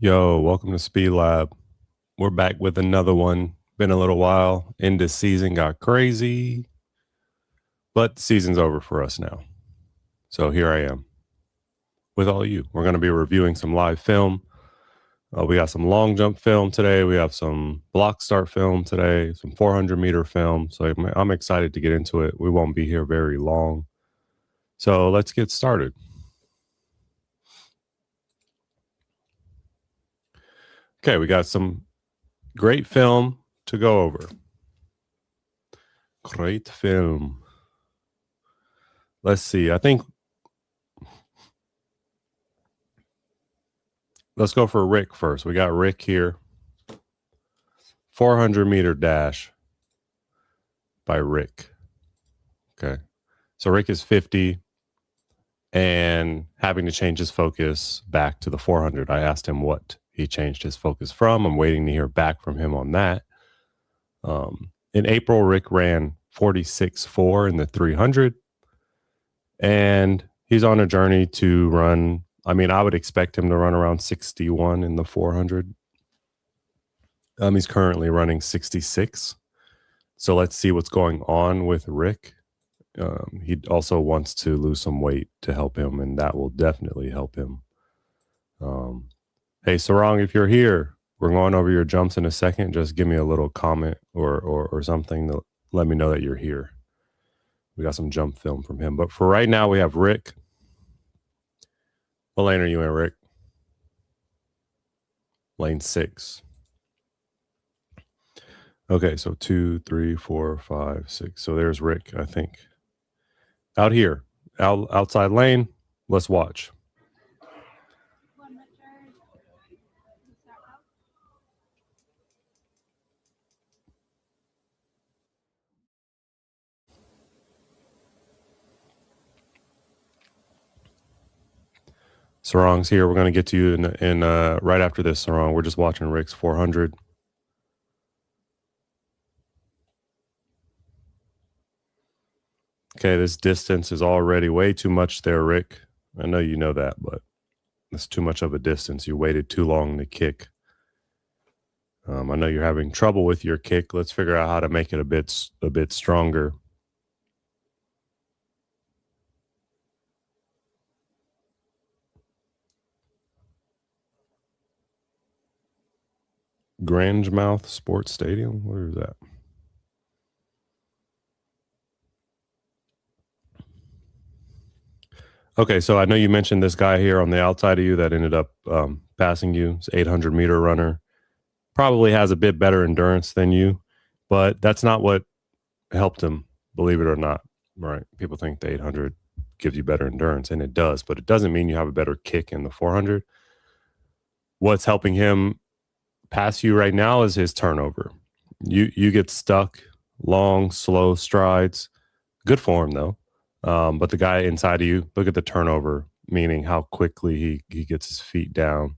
Yo, welcome to Speed Lab. We're back with another one. Been a little while. End of season got crazy, but the season's over for us now. So here I am with all you. We're going to be reviewing some live film. We got some long jump film today. We have some block start film today, some 400-meter film. So I'm excited to get into it. We won't be here very long. So let's get started. Okay, we got some great film to go over. Great film. Let's see. I think let's go for Rick first. We got Rick here. 400-meter dash by Rick. Okay. So Rick is 50 and having to change his focus back to the 400. I asked him what he changed his focus from. I'm waiting to hear back from him on that. In April, Rick ran 46.4 in the 300. And he's on a journey to run. I mean, I would expect him to run around 61 in the 400. He's currently running 66. So let's see what's going on with Rick. He also wants to lose some weight to help him, and that will definitely help him. Hey, Sarang, if you're here, we're going over your jumps in a second. Just give me a little comment or something to let me know that you're here. We got some jump film from him. But for right now, we have Rick. What lane are you in, Rick? Lane 6. Okay, so 2, 3, 4, 5, 6. So there's Rick, I think. Out here, outside lane. Let's watch. Sarang's here. We're going to get to you in right after this, Sarang. We're just watching Rick's 400. Okay, this distance is already way too much there, Rick. I know you know that, but it's too much of a distance. You waited too long to kick. I know you're having trouble with your kick. Let's figure out how to make it a bit stronger. Grangemouth Sports Stadium? Where is that? Okay, so I know you mentioned this guy here on the outside of you that ended up passing you. It's 800-meter runner. Probably has a bit better endurance than you, but that's not what helped him, believe it or not. Right? People think the 800 gives you better endurance, and it does, but it doesn't mean you have a better kick in the 400. What's helping him pass you right now is his turnover. You get stuck, long, slow strides. Good form though. But the guy inside of you, look at the turnover, meaning how quickly he gets his feet down.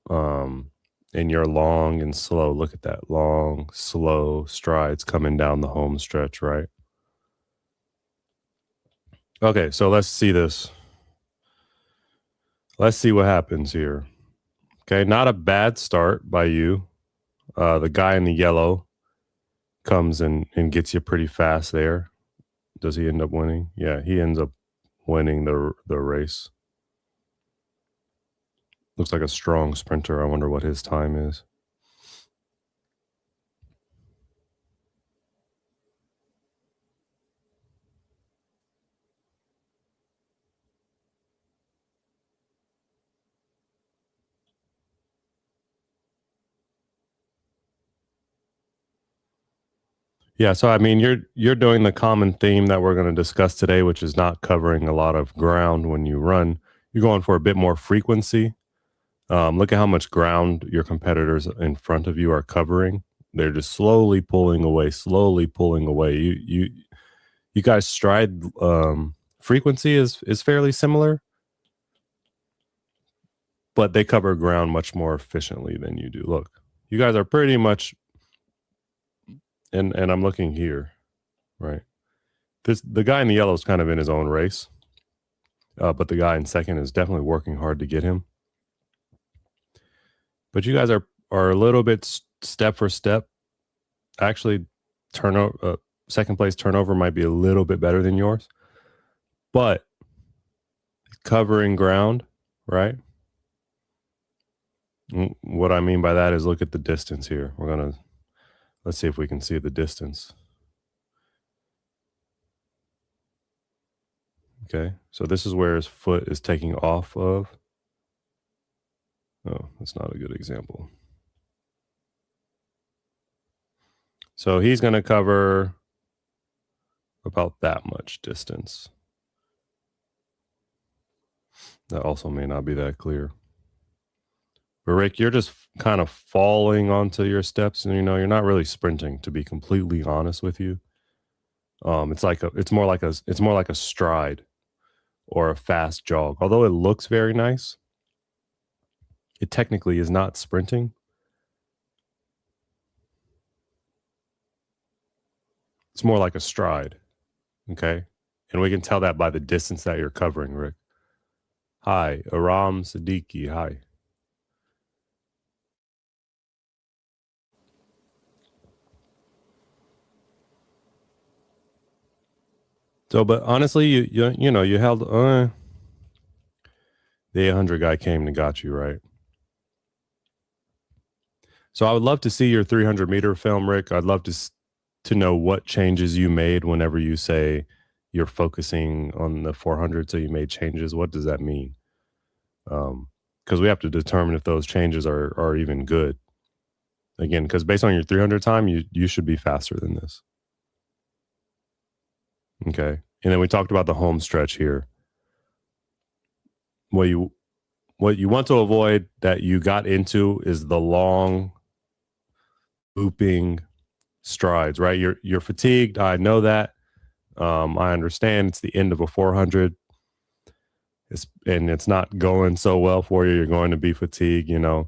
And you're long and slow. Look at that long, slow strides coming down the home stretch, right? Okay, so let's see this. Let's see what happens here. Okay, not a bad start by you. The guy in the yellow comes and gets you pretty fast there. Does he end up winning? Yeah, he ends up winning the race. Looks like a strong sprinter. I wonder what his time is. Yeah, so I mean, you're doing the common theme that we're going to discuss today, which is not covering a lot of ground when you run. You're going for a bit more frequency. Look at how much ground your competitors in front of you are covering. They're just slowly pulling away, slowly pulling away. You guys' stride frequency is fairly similar, but they cover ground much more efficiently than you do. Look, you guys are pretty much, and I'm looking here, right? The guy in the yellow is kind of in his own race, but the guy in second is definitely working hard to get him. But you guys are a little bit step for step. Actually, second place turnover might be a little bit better than yours, but covering ground, right? What I mean by that is look at the distance here. Let's see if we can see the distance. Okay, so this is where his foot is taking off of. Oh, that's not a good example. So he's going to cover about that much distance. That also may not be that clear. But Rick, you're just kind of falling onto your steps, and you're not really sprinting. To be completely honest with you, it's more like a stride or a fast jog. Although it looks very nice, it technically is not sprinting. It's more like a stride. Okay, and we can tell that by the distance that you're covering, Rick. Hi, Aram Siddiqui. Hi. So, but honestly, you held the 800 guy came and got you, right? So I would love to see your 300 meter film, Rick. I'd love to know what changes you made whenever you say you're focusing on the 400. So you made changes. What does that mean? Because we have to determine if those changes are even good. Again, because based on your 300 time, you should be faster than this. Okay. And then we talked about the home stretch here. What you want to avoid that you got into is the long looping strides, right? You're fatigued. I know that. I understand it's the end of a 400. It's not going so well for you. You're going to be fatigued, But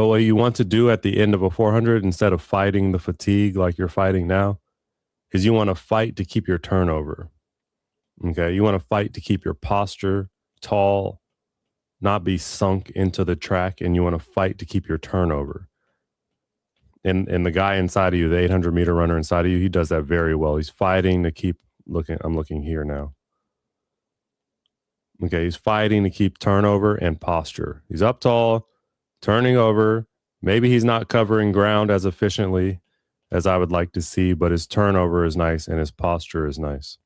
what you want to do at the end of a 400, instead of fighting the fatigue like you're fighting now, is you want to fight to keep your turnover. Okay. You want to fight to keep your posture tall, not be sunk into the track, and you want to fight to keep your turnover. And the guy inside of you, the 800 meter runner inside of you, he does that very well. He's fighting to keep looking. I'm looking here now. Okay. He's fighting to keep turnover and posture. He's up tall, turning over. Maybe he's not covering ground as efficiently as I would like to see, but his turnover is nice and his posture is nice.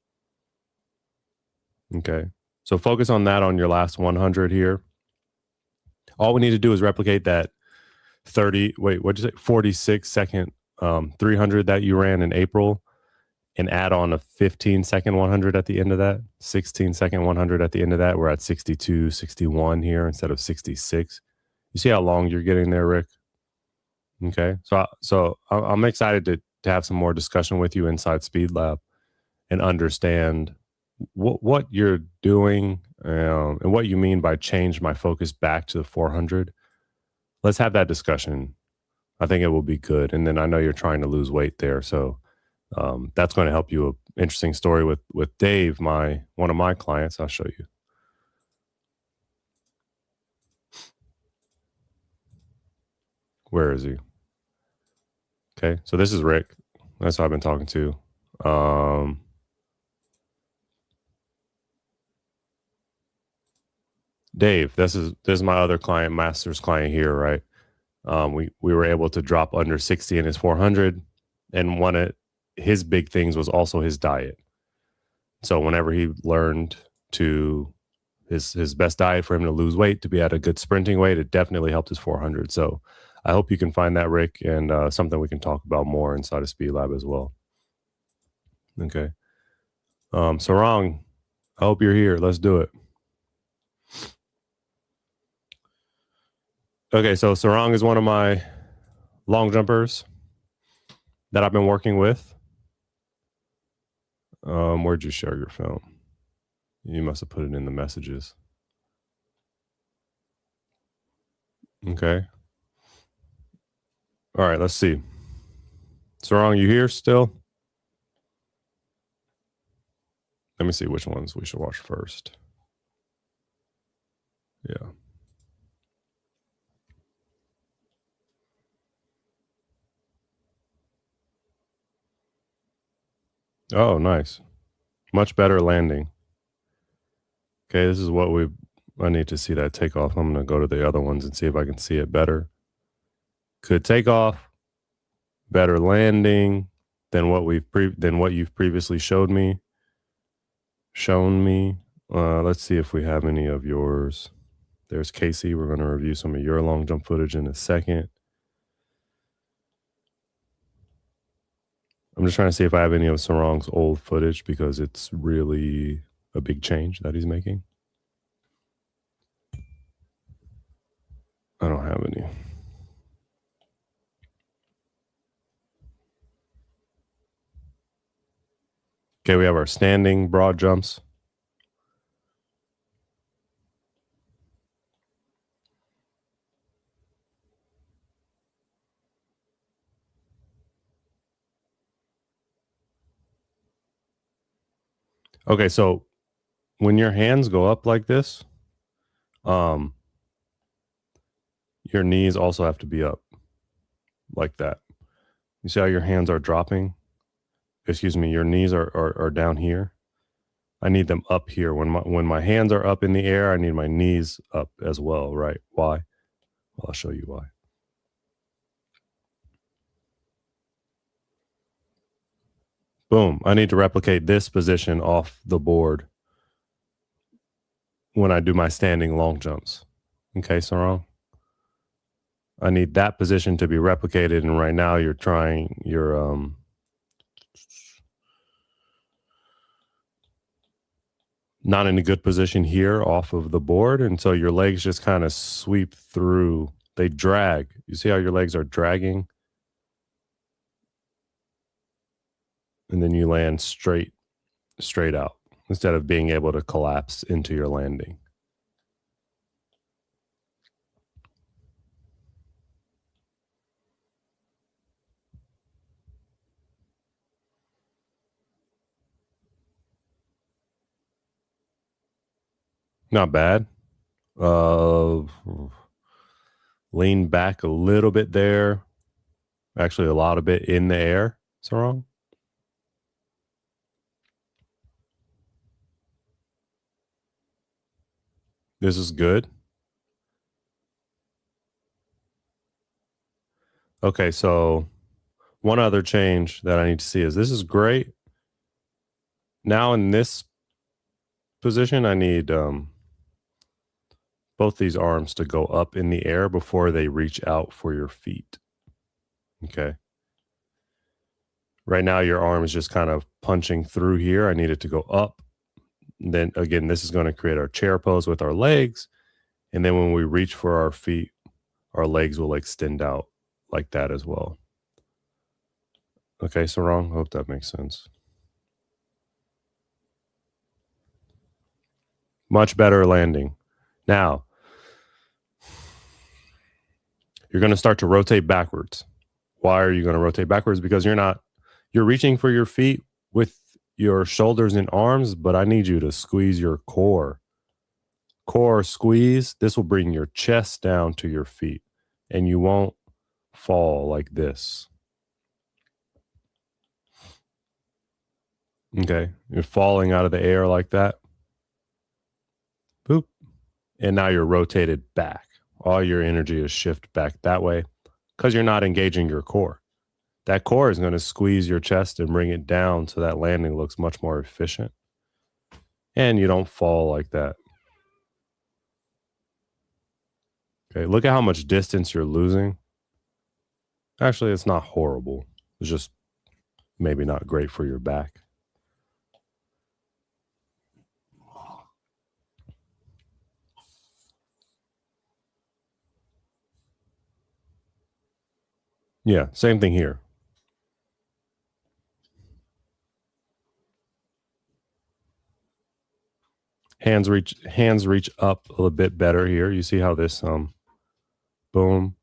Okay. So focus on that on your last 100 here. All we need to do is replicate that 46 second 300 that you ran in April and add on a 15 second 100 at the end of that, 16 second 100 at the end of that. We're at 62, 61 here instead of 66. You see how long you're getting there, Rick? Okay. So I'm excited to have some more discussion with you inside Speed Lab and understand what you're doing and what you mean by change my focus back to the 400. Let's have that discussion. I think it will be good. And then I know you're trying to lose weight there. So that's going to help you. An interesting story with Dave, one of my clients. I'll show you. Where is he? Okay. So this is Rick. That's who I've been talking to. Dave, this is my other client, master's client here, right? We were able to drop under 60 in his 400, and one of his big things was also his diet. So whenever he learned to his best diet for him to lose weight, to be at a good sprinting weight, it definitely helped his 400. So I hope you can find that, Rick, and something we can talk about more inside of Speed Lab as well. Okay. Sarang, I hope you're here. Let's do it. Okay, so Sarang is one of my long jumpers that I've been working with. Where'd you share your film? You must have put it in the messages. Okay. All right, let's see. Sarang, you here still? Let me see which ones we should watch first. Yeah. Oh, nice. Much better landing. Okay, this is what I need to see that takeoff. I'm going to go to the other ones and see if I can see it better. Good takeoff, better landing than what you've previously shown me. Let's see if we have any of yours. There's Casey. We're going to review some of your long jump footage in a second. I'm just trying to see if I have any of Sarong's old footage because it's really a big change that he's making. I don't have any. Okay, we have our standing broad jumps. Okay, so when your hands go up like this, your knees also have to be up like that. You see how your hands are dropping? Excuse me, your knees are down here. I need them up here. When my hands are up in the air, I need my knees up as well, right? Why? Well, I'll show you why. Boom. I need to replicate this position off the board when I do my standing long jumps. Okay, Sarong? I need that position to be replicated, and right now you're not in a good position here off of the board, and so your legs just kind of sweep through. They drag. You see how your legs are dragging? And then you land straight out instead of being able to collapse into your landing. Not bad. Lean back a little bit there. Actually, a lot of it in the air. Sarong. This is good. Okay, so one other change that I need to see is this is great. Now in this position, I need both these arms to go up in the air before they reach out for your feet. Okay. Right now, your arm is just kind of punching through here. I need it to go up. And then again, this is going to create our chair pose with our legs. And then when we reach for our feet, our legs will extend out like that as well. Okay, Sarong, hope that makes sense. Much better landing. Now, you're going to start to rotate backwards. Why are you going to rotate backwards? Because you're reaching for your feet with your shoulders and arms, but I need you to squeeze your core. Core squeeze. This will bring your chest down to your feet, and you won't fall like this. Okay, you're falling out of the air like that. Boop. And now you're rotated back. All your energy is shifted back that way because you're not engaging your core. That core is going to squeeze your chest and bring it down so that landing looks much more efficient. And you don't fall like that. Okay, look at how much distance you're losing. Actually, it's not horrible. It's just maybe not great for your back. Yeah, same thing here. Hands reach up a little bit better here. You see how this boom.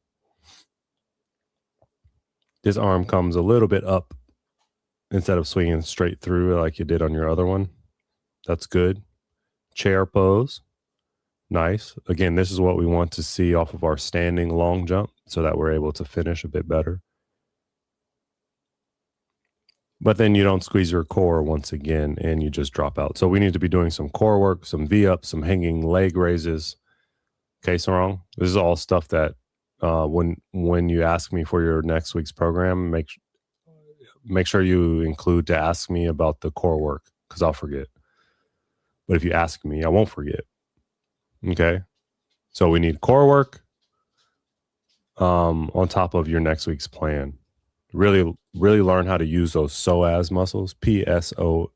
This arm comes a little bit up instead of swinging straight through like you did on your other one. That's good. Chair pose. Nice. Again, this is what we want to see off of our standing long jump so that we're able to finish a bit better. but then you don't squeeze your core once again and you just drop out. So we need to be doing some core work, some V-ups, some hanging leg raises. Okay, Sarong? This is all stuff that when you ask me for your next week's program, make sure you include to ask me about the core work, because I'll forget. But if you ask me, I won't forget. Okay? So we need core work on top of your next week's plan. Really learn how to use those psoas muscles, PSOAS.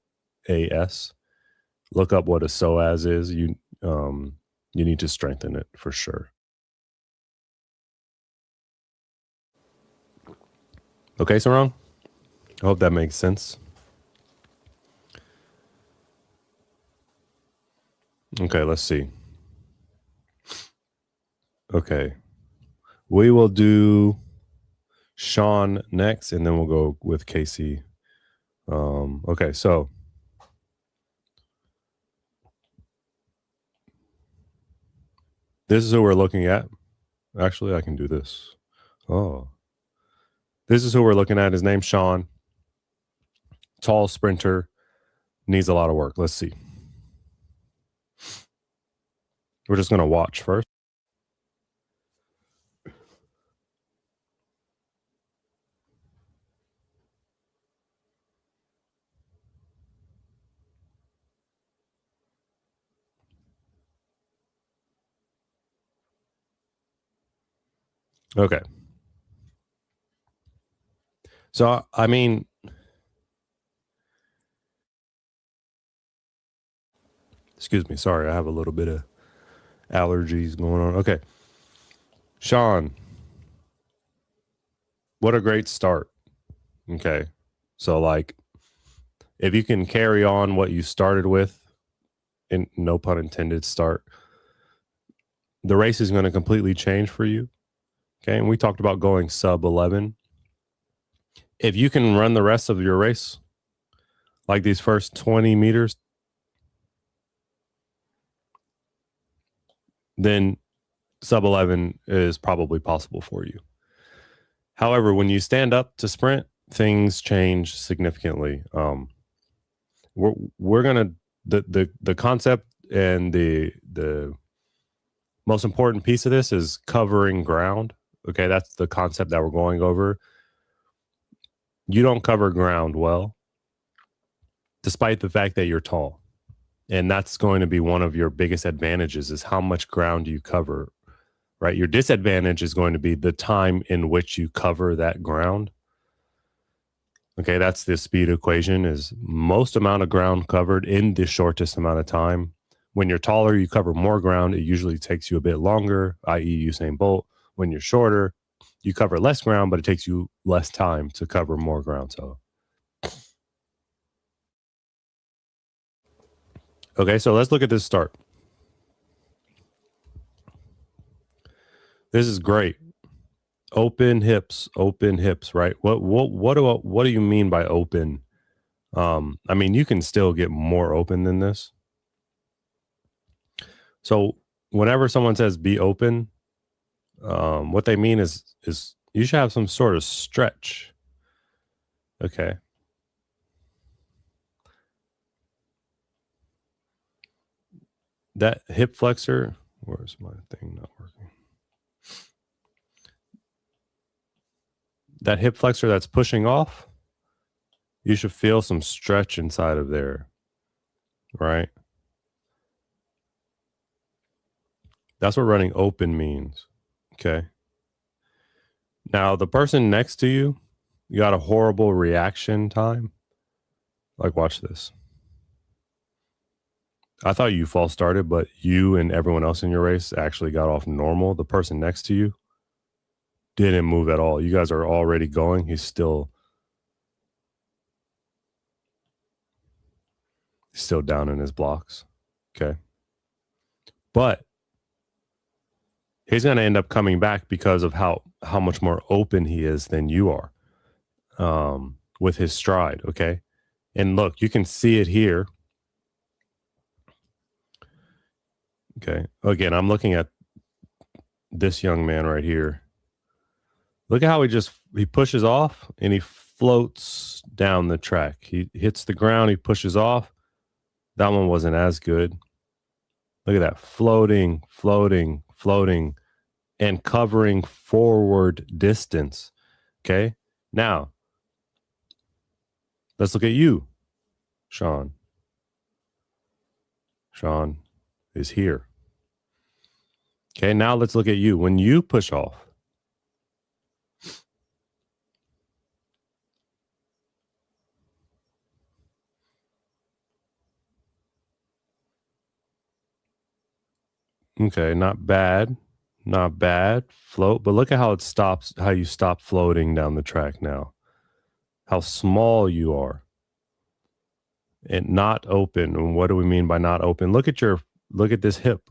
Look up what a psoas is. You need to strengthen it for sure. Okay, Sarong? I hope that makes sense. Okay, let's see. Okay. We will do Sean next, and then we'll go with Casey. Okay, so this is who we're looking at. Actually, I can do this. Oh. This is who we're looking at. His name's Sean. Tall sprinter. Needs a lot of work. Let's see. We're just going to watch first. Okay. So, I mean, excuse me. Sorry, I have a little bit of allergies going on. Okay. Sean, what a great start. Okay. So, like, if you can carry on what you started with, and no pun intended, start, the race is going to completely change for you. Okay. And we talked about going sub 11. If you can run the rest of your race, like these first 20 meters, then sub 11 is probably possible for you. However, when you stand up to sprint, things change significantly. We're gonna the concept and the most important piece of this is covering ground. Okay, that's the concept that we're going over. You don't cover ground well, despite the fact that you're tall. And that's going to be one of your biggest advantages, is how much ground you cover, right? Your disadvantage is going to be the time in which you cover that ground. Okay, that's the speed equation, is most amount of ground covered in the shortest amount of time. When you're taller, you cover more ground. It usually takes you a bit longer, i.e. Usain Bolt. When you're shorter, you cover less ground, but it takes you less time to cover more ground. So, okay, so let's look at this start. This is great. Open hips, right? What do you mean by open? I mean, you can still get more open than this. So whenever someone says be open, what they mean is you should have some sort of stretch. Okay. That hip flexor, where's my thing not working? That hip flexor that's pushing off, you should feel some stretch inside of there, right? That's what running open means. Okay. Now, the person next to you, you got a horrible reaction time. Like, watch this. I thought you false started, but you and everyone else in your race actually got off normal. The person next to you didn't move at all. You guys are already going. He's still down in his blocks. Okay. But he's going to end up coming back because of how much more open he is than you are with his stride. Okay. And look, you can see it here. Okay. Again, I'm looking at this young man right here. Look at how he pushes off and he floats down the track. He hits the ground, he pushes off. That one wasn't as good. Look at that, floating, floating, floating, and covering forward distance. Okay, now let's look at you, Sean. Sean is here. Okay, now let's look at you. When you push off, okay, not bad. Not bad. Float, but look at how it stops, how you stop floating down the track now. How small you are. And not open. And what do we mean by not open? Look at this hip.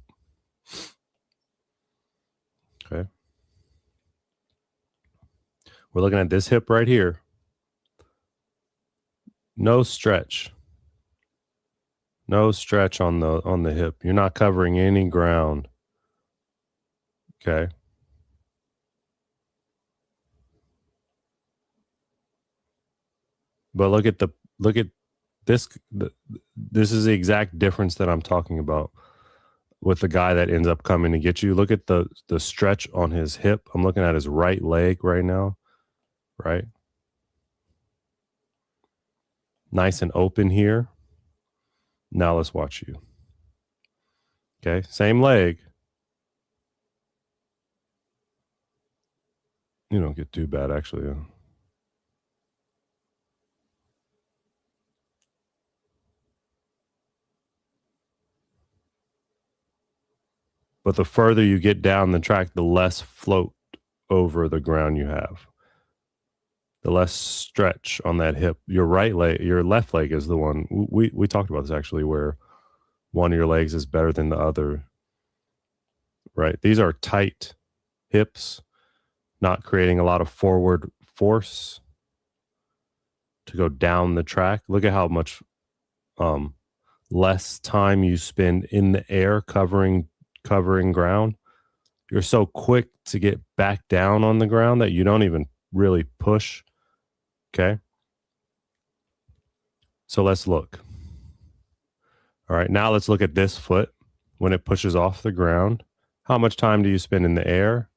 Okay. We're looking at this hip right here. No stretch. No stretch on the hip. You're not covering any ground. Okay. But look at this. This is the exact difference that I'm talking about with the guy that ends up coming to get you. Look at the stretch on his hip. I'm looking at his right leg right now, right? Nice and open here. Now let's watch you. Okay, same leg. You don't get too bad, actually. But the further you get down the track, the less float over the ground you have. The less stretch on that hip. Your right leg, your left leg is the one. We talked about this actually, where one of your legs is better than the other. Right? These are tight hips, not creating a lot of forward force to go down the track. Look at how much less time you spend in the air covering ground. You're so quick to get back down on the ground that you don't even really push. Okay. So let's look. All right. Now let's look at this foot when it pushes off the ground. How much time do you spend in the air?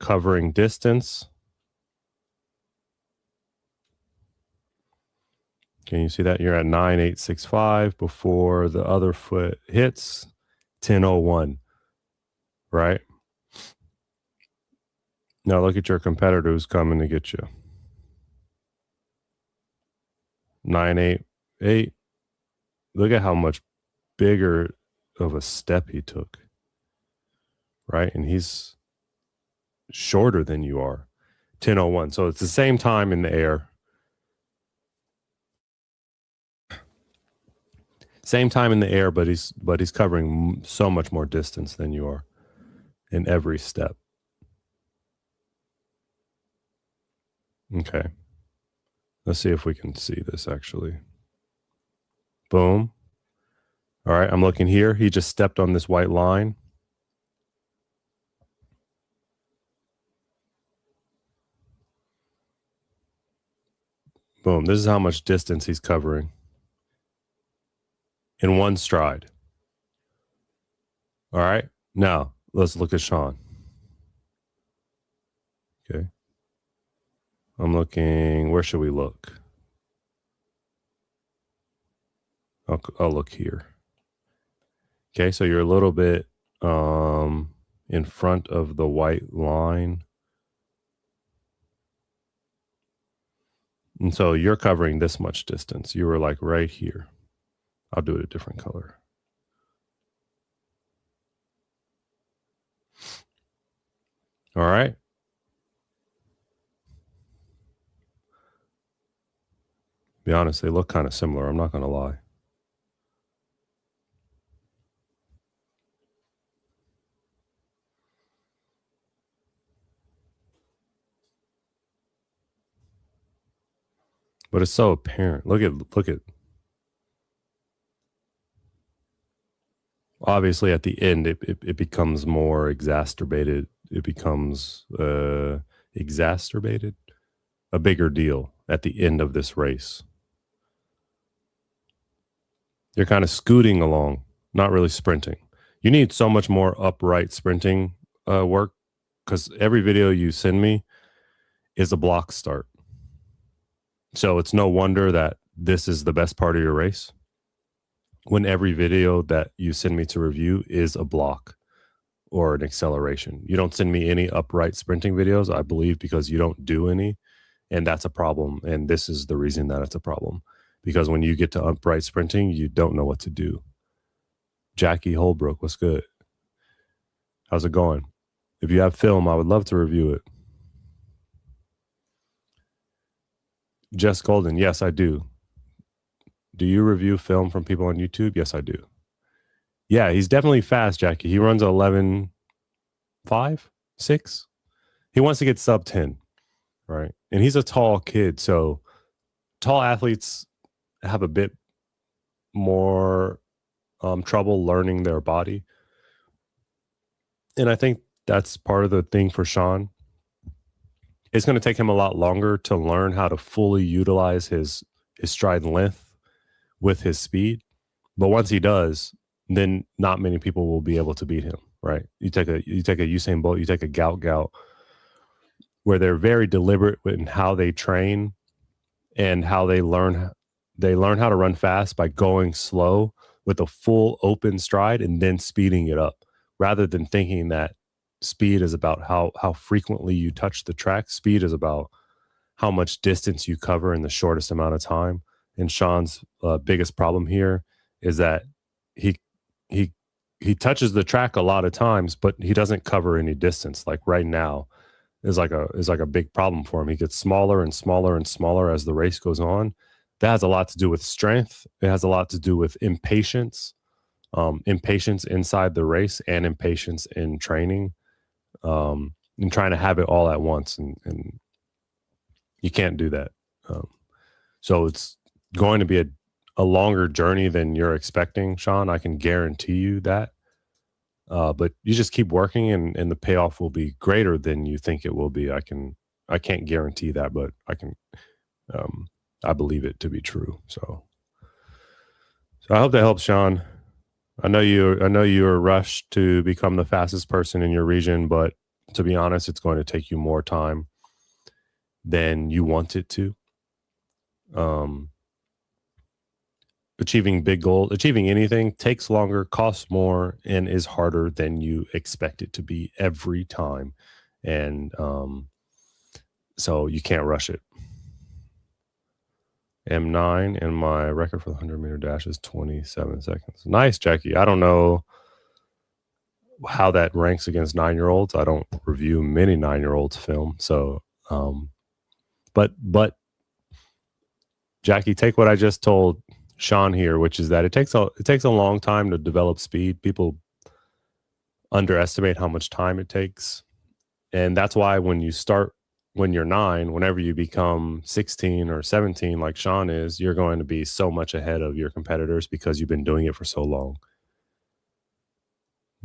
Covering distance. Can you see that? You're at 9.865 before the other foot hits 10.01, right? Now look at your competitor who's coming to get you. 9.88. Look at how much bigger of a step he took, right? And he's shorter than you are. 10.01. So it's the same time in the air. Same time in the air, but he's covering so much more distance than you are in every step. Okay. Let's see if we can see this actually. Boom. All right, I'm looking here. He just stepped on this white line. Boom. This is how much distance he's covering in one stride. All right. Now let's look at Sean. Okay. I'm looking, where should we look? I'll look here. Okay, so you're a little bit in front of the white line. And so you're covering this much distance. You were like right here. I'll do it a different color. All right. Be honest, they look kind of similar. I'm not going to lie. But it's so apparent. Look at. Obviously, at the end, it becomes more exacerbated. It becomes exacerbated. a bigger deal at the end of this race. You're kind of scooting along, not really sprinting. You need so much more upright sprinting work, because every video you send me is a block start. So it's no wonder that this is the best part of your race, when every video that you send me to review is a block or an acceleration. You don't send me any upright sprinting videos, I believe, because you don't do any. And that's a problem. And this is the reason that it's a problem. Because when you get to upright sprinting, you don't know what to do. Jackie Holbrook, what's good? How's it going? If you have film, I would love to review it. Jess Golden, yes, I do. Do you review film from people on YouTube? Yes, I do. Yeah, he's definitely fast, Jackie. He runs 11.5, 6. He wants to get sub 10, right? And he's a tall kid, so tall athletes have a bit more trouble learning their body. And I think that's part of the thing for Sean. It's going to take him a lot longer to learn how to fully utilize his stride length with his speed. But once he does, then not many people will be able to beat him, right? You take a Usain Bolt, you take a Gout, where they're very deliberate in how they train and how they learn how to run fast by going slow with a full open stride and then speeding it up, rather than thinking that speed is about how frequently you touch the track. Speed is about how much distance you cover in the shortest amount of time. And Sean's biggest problem here is that he touches the track a lot of times, but he doesn't cover any distance. Like right now is like a big problem for him. He gets smaller and smaller and smaller as the race goes on. That has a lot to do with strength. It has a lot to do with impatience inside the race, and impatience in training, and trying to have it all at once. And you can't do that. So it's going to be a longer journey than you're expecting, Sean. I can guarantee you that. But you just keep working, and the payoff will be greater than you think it will be. I can't guarantee that, but I believe it to be true. So I hope that helps, Sean. I know you're rushed to become the fastest person in your region, but to be honest, it's going to take you more time than you want it to. Achieving big goals, achieving anything takes longer, costs more, and is harder than you expect it to be every time. And so you can't rush it. M9, and my record for the 100-meter dash is 27 seconds. Nice, Jackie. I don't know how that ranks against 9-year-olds. I don't review many 9-year-olds film. So, but Jackie, take what I just told Sean here, which is that it takes a long time to develop speed. People underestimate how much time it takes. And that's why when you're 9, whenever you become 16 or 17, like Sean is, you're going to be so much ahead of your competitors because you've been doing it for so long.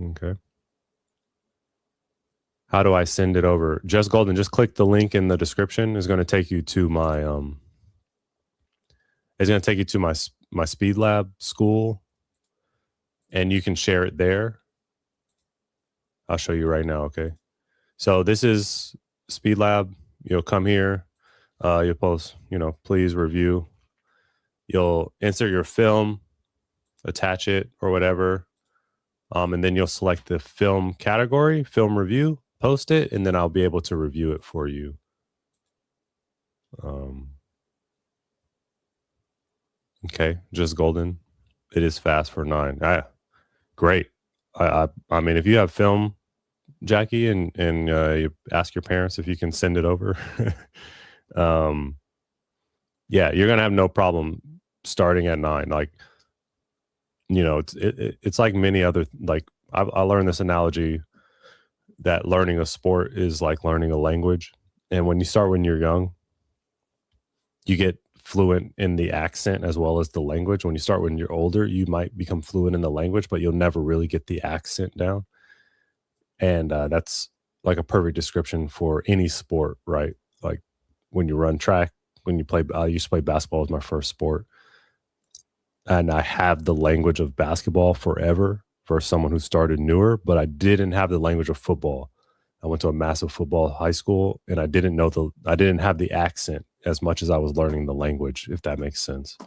Okay. How do I send it over? Just Golden, just click the link in the description. It's going to take you to my my Speed Lab school, and you can share it there. I'll show you right now. Okay. So this is Speed Lab. You'll come here. You'll post, please review. You'll insert your film, attach it or whatever. And then you'll select the film category, film review, post it, and then I'll be able to review it for you. Okay, Just Golden. It is fast for 9. Great. I mean, if you have film, Jackie, and you ask your parents if you can send it over, yeah, you're gonna have no problem starting at 9. Like, it's like many other, like I learned this analogy that learning a sport is like learning a language. And when you start when you're young, you get fluent in the accent as well as the language. When you start when you're older, you might become fluent in the language, but you'll never really get the accent down. And that's like a perfect description for any sport, right? Like when you run track, when you play, I used to play basketball as my first sport. And I have the language of basketball forever for someone who started newer, but I didn't have the language of football. I went to a massive football high school and I didn't have the accent as much as I was learning the language, if that makes sense.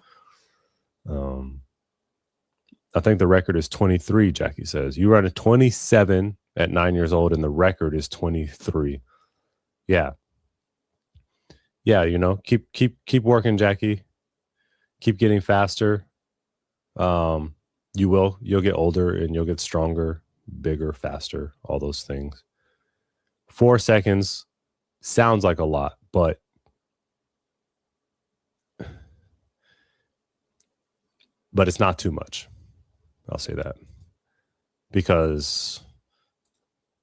I think the record is 23, Jackie says. You run a 27 at 9 years old and the record is 23. Yeah. Yeah, keep working, Jackie. Keep getting faster. You'll get older and you'll get stronger, bigger, faster, all those things. 4 seconds sounds like a lot, but it's not too much. I'll say that. Because,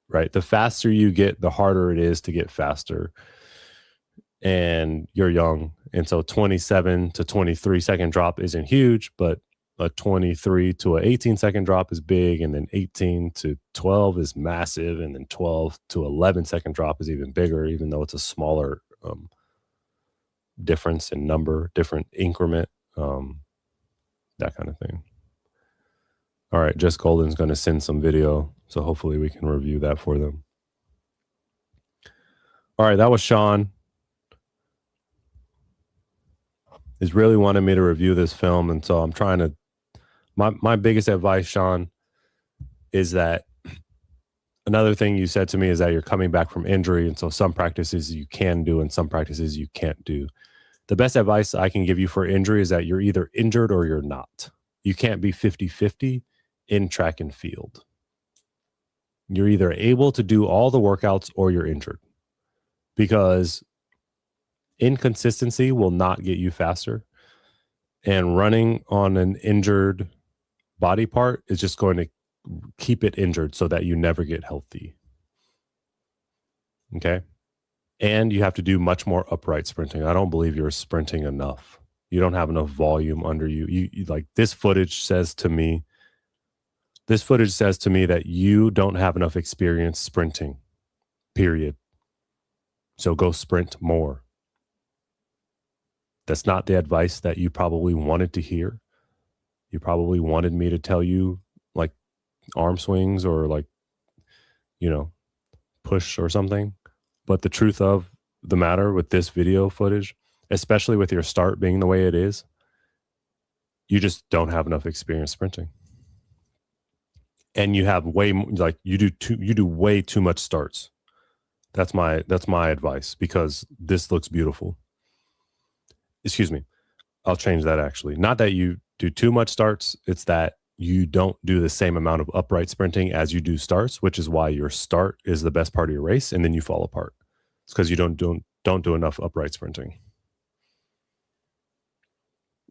right, the faster you get, the harder it is to get faster. And you're young. And so 27 to 23 second drop isn't huge, but a 23 to an 18 second drop is big. And then 18 to 12 is massive. And then 12 to 11 second drop is even bigger, even though it's a smaller difference in number, different increment, that kind of thing. All right, Jess Golden's going to send some video, so hopefully we can review that for them. All right, that was Sean. He's really wanting me to review this film, and so I'm trying to. My biggest advice, Sean, is that another thing you said to me is that you're coming back from injury, and so some practices you can do and some practices you can't do. The best advice I can give you for injury is that you're either injured or you're not. You can't be 50-50 in track and field. You're either able to do all the workouts or you're injured, because inconsistency will not get you faster, and running on an injured body part is just going to keep it injured so that you never get healthy. Okay. And you have to do much more upright sprinting. I don't believe you're sprinting enough. You don't have enough volume under you. You like, this footage says to me that you don't have enough experience sprinting, period. So go sprint more. That's not the advice that you probably wanted to hear. You probably wanted me to tell you like arm swings or like, push or something. But the truth of the matter with this video footage, especially with your start being the way it is, you just don't have enough experience sprinting. And you have you do way too much starts. That's my advice, because this looks beautiful. Excuse me. I'll change that actually. Not that you do too much starts, it's that you don't do the same amount of upright sprinting as you do starts, which is why your start is the best part of your race and then you fall apart. It's because you don't do enough upright sprinting.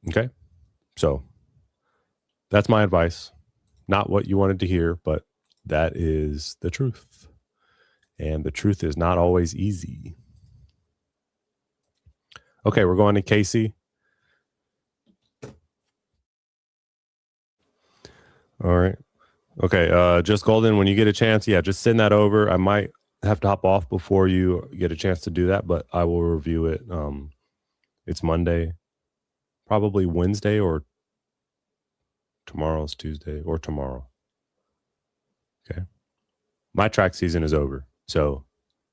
Okay? So that's my advice. Not what you wanted to hear, but that is the truth. And the truth is not always easy. Okay, we're going to Casey. All right. Okay, Just Golden, when you get a chance, just send that over. I might have to hop off before you get a chance to do that, but I will review it. It's Monday, probably Wednesday, or tomorrow's Tuesday, or tomorrow. Okay. My track season is over, so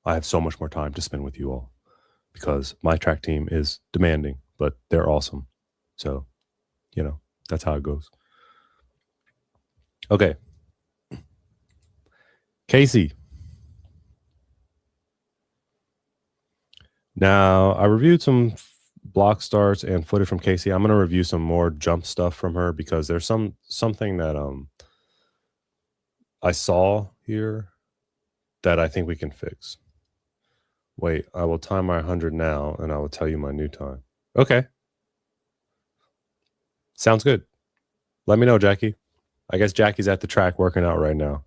I have so much more time to spend with you all, because my track team is demanding, but they're awesome. So, that's how it goes. Okay. Casey. Now, I reviewed some block starts and footage from Casey. I'm going to review some more jump stuff from her, because there's something that I saw here that I think we can fix. Wait, I will time my 100 now, and I will tell you my new time. Okay. Sounds good. Let me know, Jackie. I guess Jackie's at the track working out right now.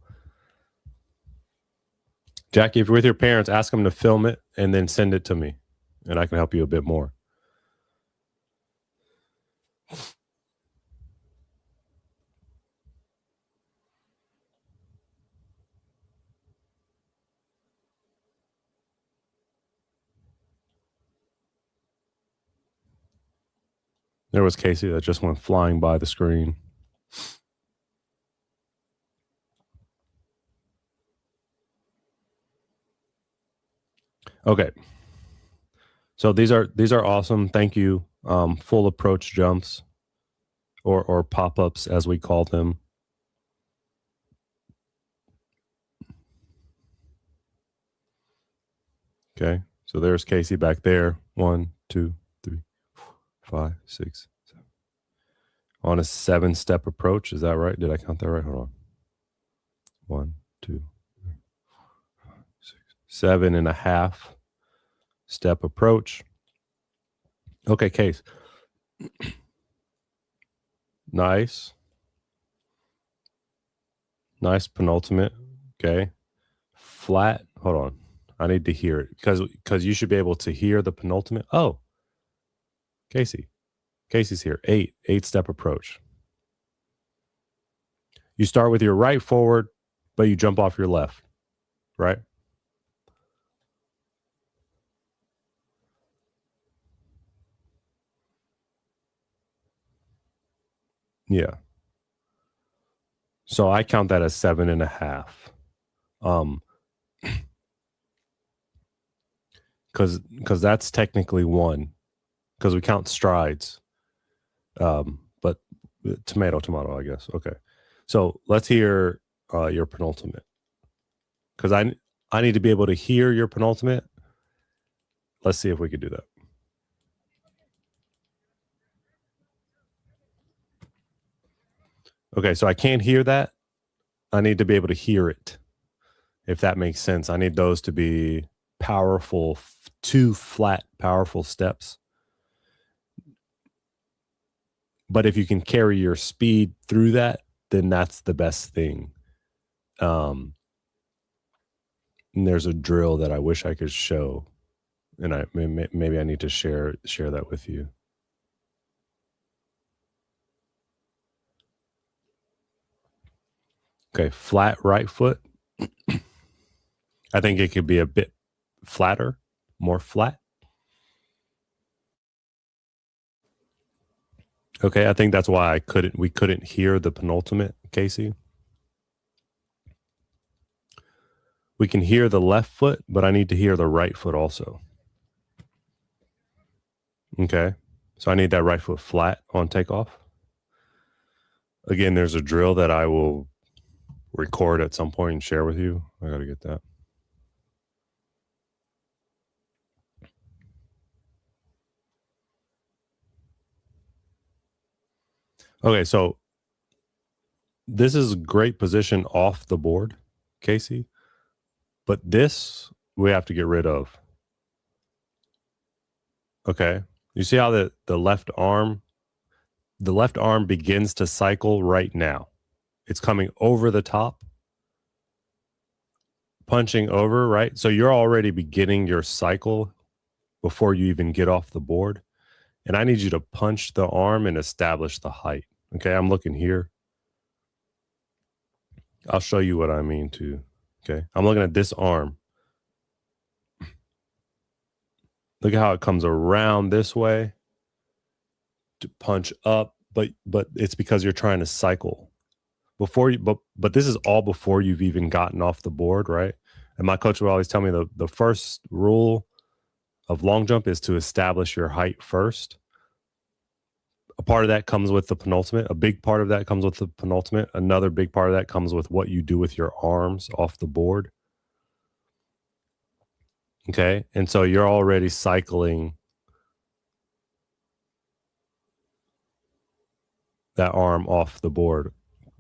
Jackie, if you're with your parents, ask them to film it and then send it to me, and I can help you a bit more. There was Casey that just went flying by the screen. Okay. So these are awesome. Thank you. Full approach jumps or pop-ups as we call them. Okay. So there's Casey back there. 1, 2, 3, 4, 5, 6, 7. On a 7-step approach. Is that right? Did I count that right? Hold on. 1, 2, 3, 4, 5, 6, 7.5 step approach. Okay, Case. Nice. Nice penultimate. Okay. Flat. Hold on. I need to hear it because you should be able to hear the penultimate. Oh, Casey. Casey's here. 8-step approach. You start with your right forward, but you jump off your left, right? Yeah. So I count that as 7.5. Because that's technically 1, because we count strides. But tomato, I guess. Okay. So let's hear your penultimate, because I need to be able to hear your penultimate. Let's see if we could do that. Okay, so I can't hear that. I need to be able to hear it, if that makes sense. I need those to be powerful, 2 flat, powerful steps. But if you can carry your speed through that, then that's the best thing. And there's a drill that I wish I could show, and maybe I need to share that with you. Okay, flat right foot. I think it could be a bit flatter, more flat. Okay, I think that's why we couldn't hear the penultimate, Casey. We can hear the left foot, but I need to hear the right foot also. Okay, so I need that right foot flat on takeoff. Again, there's a drill that I will record at some point and share with you. I got to get that. Okay, so this is great position off the board, Casey, but this we have to get rid of. Okay, you see how the left arm begins to cycle right now. It's coming over the top, punching over, right? So you're already beginning your cycle before you even get off the board. And I need you to punch the arm and establish the height. Okay, I'm looking here. I'll show you what I mean too. Okay, I'm looking at this arm. Look at how it comes around this way to punch up, but it's because you're trying to cycle before you. But this is all before you've even gotten off the board, right? And my coach would always tell me the first rule of long jump is to establish your height first. A part of that comes with the penultimate. A big part of that comes with the penultimate. Another big part of that comes with what you do with your arms off the board. Okay, and so you're already cycling that arm off the board.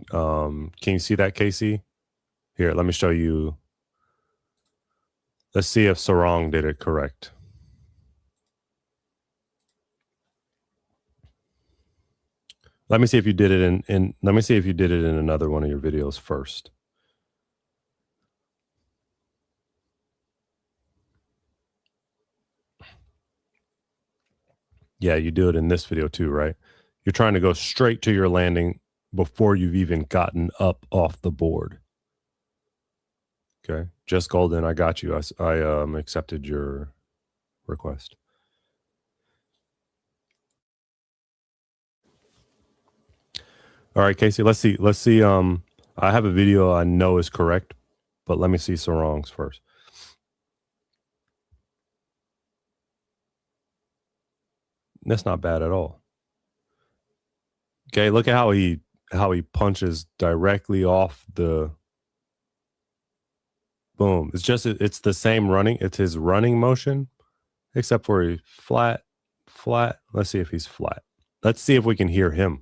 Can you see that, Casey? Here, let me show you. Let's see if Sarong did it correct. Let me see if you did it in let me see if you did it in another one of your videos first. Yeah, you do it in this video too, right? You're trying to go straight to your landing before you've even gotten up off the board. Okay, Just Golden, I got you. I accepted your request. All right, Casey, let's see. Let's see. I have a video I know is correct, but let me see Sarong's first. That's not bad at all. Okay, look at how he punches directly off the boom. It's the same running. It's his running motion, except for he flat. Let's see if he's flat. Let's see if we can hear him.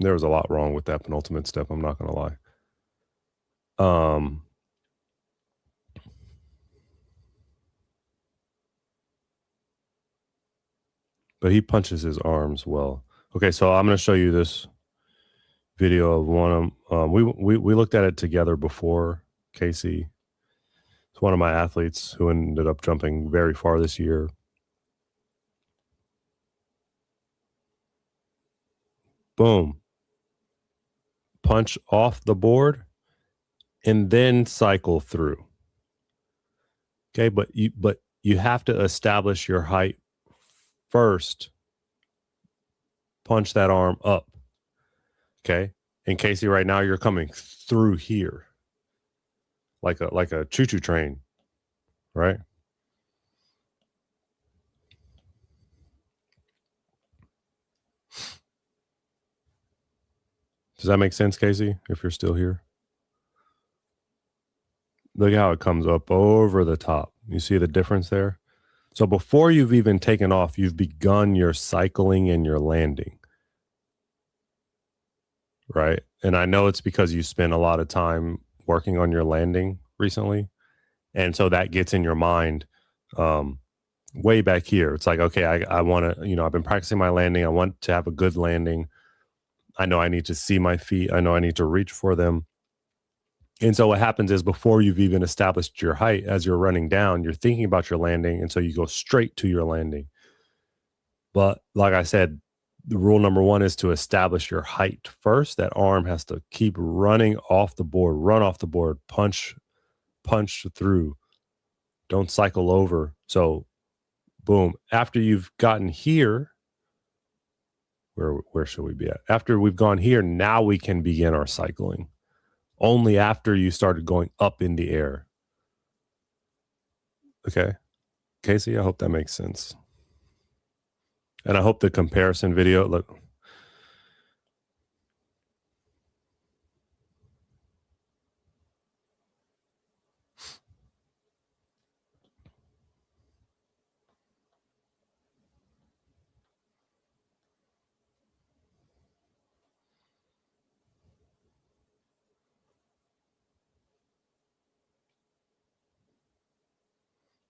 There was a lot wrong with that penultimate step. I'm not gonna lie. But he punches his arms well. Okay, so I'm gonna show you this video of one of we looked at it together before. Casey, it's one of my athletes who ended up jumping very far this year. Boom. Punch off the board and then cycle through. Okay, but you have to establish your height first. Punch that arm up. Okay. And Casey, right now you're coming through here. Like a choo-choo train, right? Does that make sense, Casey? If you're still here. Look how it comes up over the top. You see the difference there? So before you've even taken off, you've begun your cycling and your landing. Right? And I know it's because you spent a lot of time working on your landing recently. And so that gets in your mind way back here. It's like, okay, I want to, I've been practicing my landing. I want to have a good landing. I know I need to see my feet. I know I need to reach for them. And so what happens is before you've even established your height, as you're running down, you're thinking about your landing. And so you go straight to your landing. But like I said, the rule number one is to establish your height first. That arm has to keep running off the board, run off the board, punch through. Don't cycle over. So boom, after you've gotten here, where should we be at? After we've gone here, now we can begin our cycling. Only after you started going up in the air. Okay. Casey, I hope that makes sense. And I hope the comparison video, look.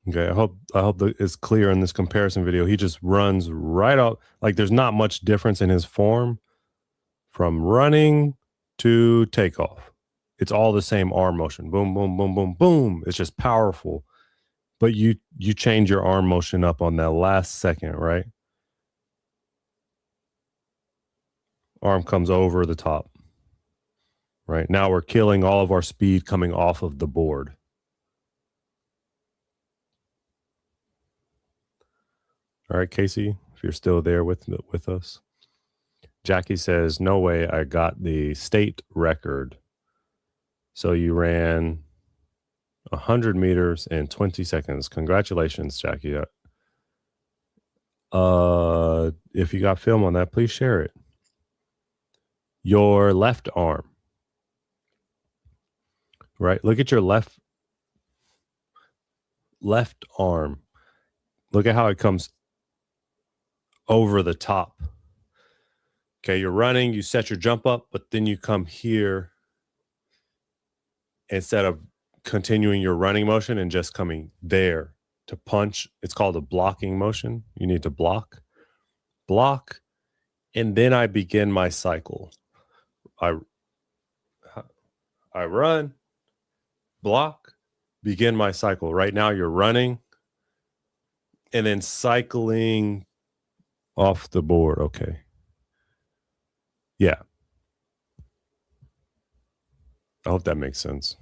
Okay, I hope it's clear in this comparison video. He just runs right out. Like there's not much difference in his form from running to takeoff. It's all the same arm motion. Boom, boom, boom, boom, boom. It's just powerful. But you change your arm motion up on that last second, right? Arm comes over the top. Right? Now we're killing all of our speed coming off of the board. All right, Casey, if you're still there with us. Jackie says, no way, I got the state record. So you ran 100 meters in 20 seconds. Congratulations, Jackie. If you got film on that, please share it. Your left arm. Right? Look at your left arm. Look at how it comes over the top. Okay, you're running, you set your jump up, but then you come here instead of continuing your running motion and just coming there to punch. It's called a blocking motion. You need to block, and then I begin my cycle. I run, block, begin my cycle. Right now you're running and then cycling off the board. Okay. Yeah. I hope that makes sense.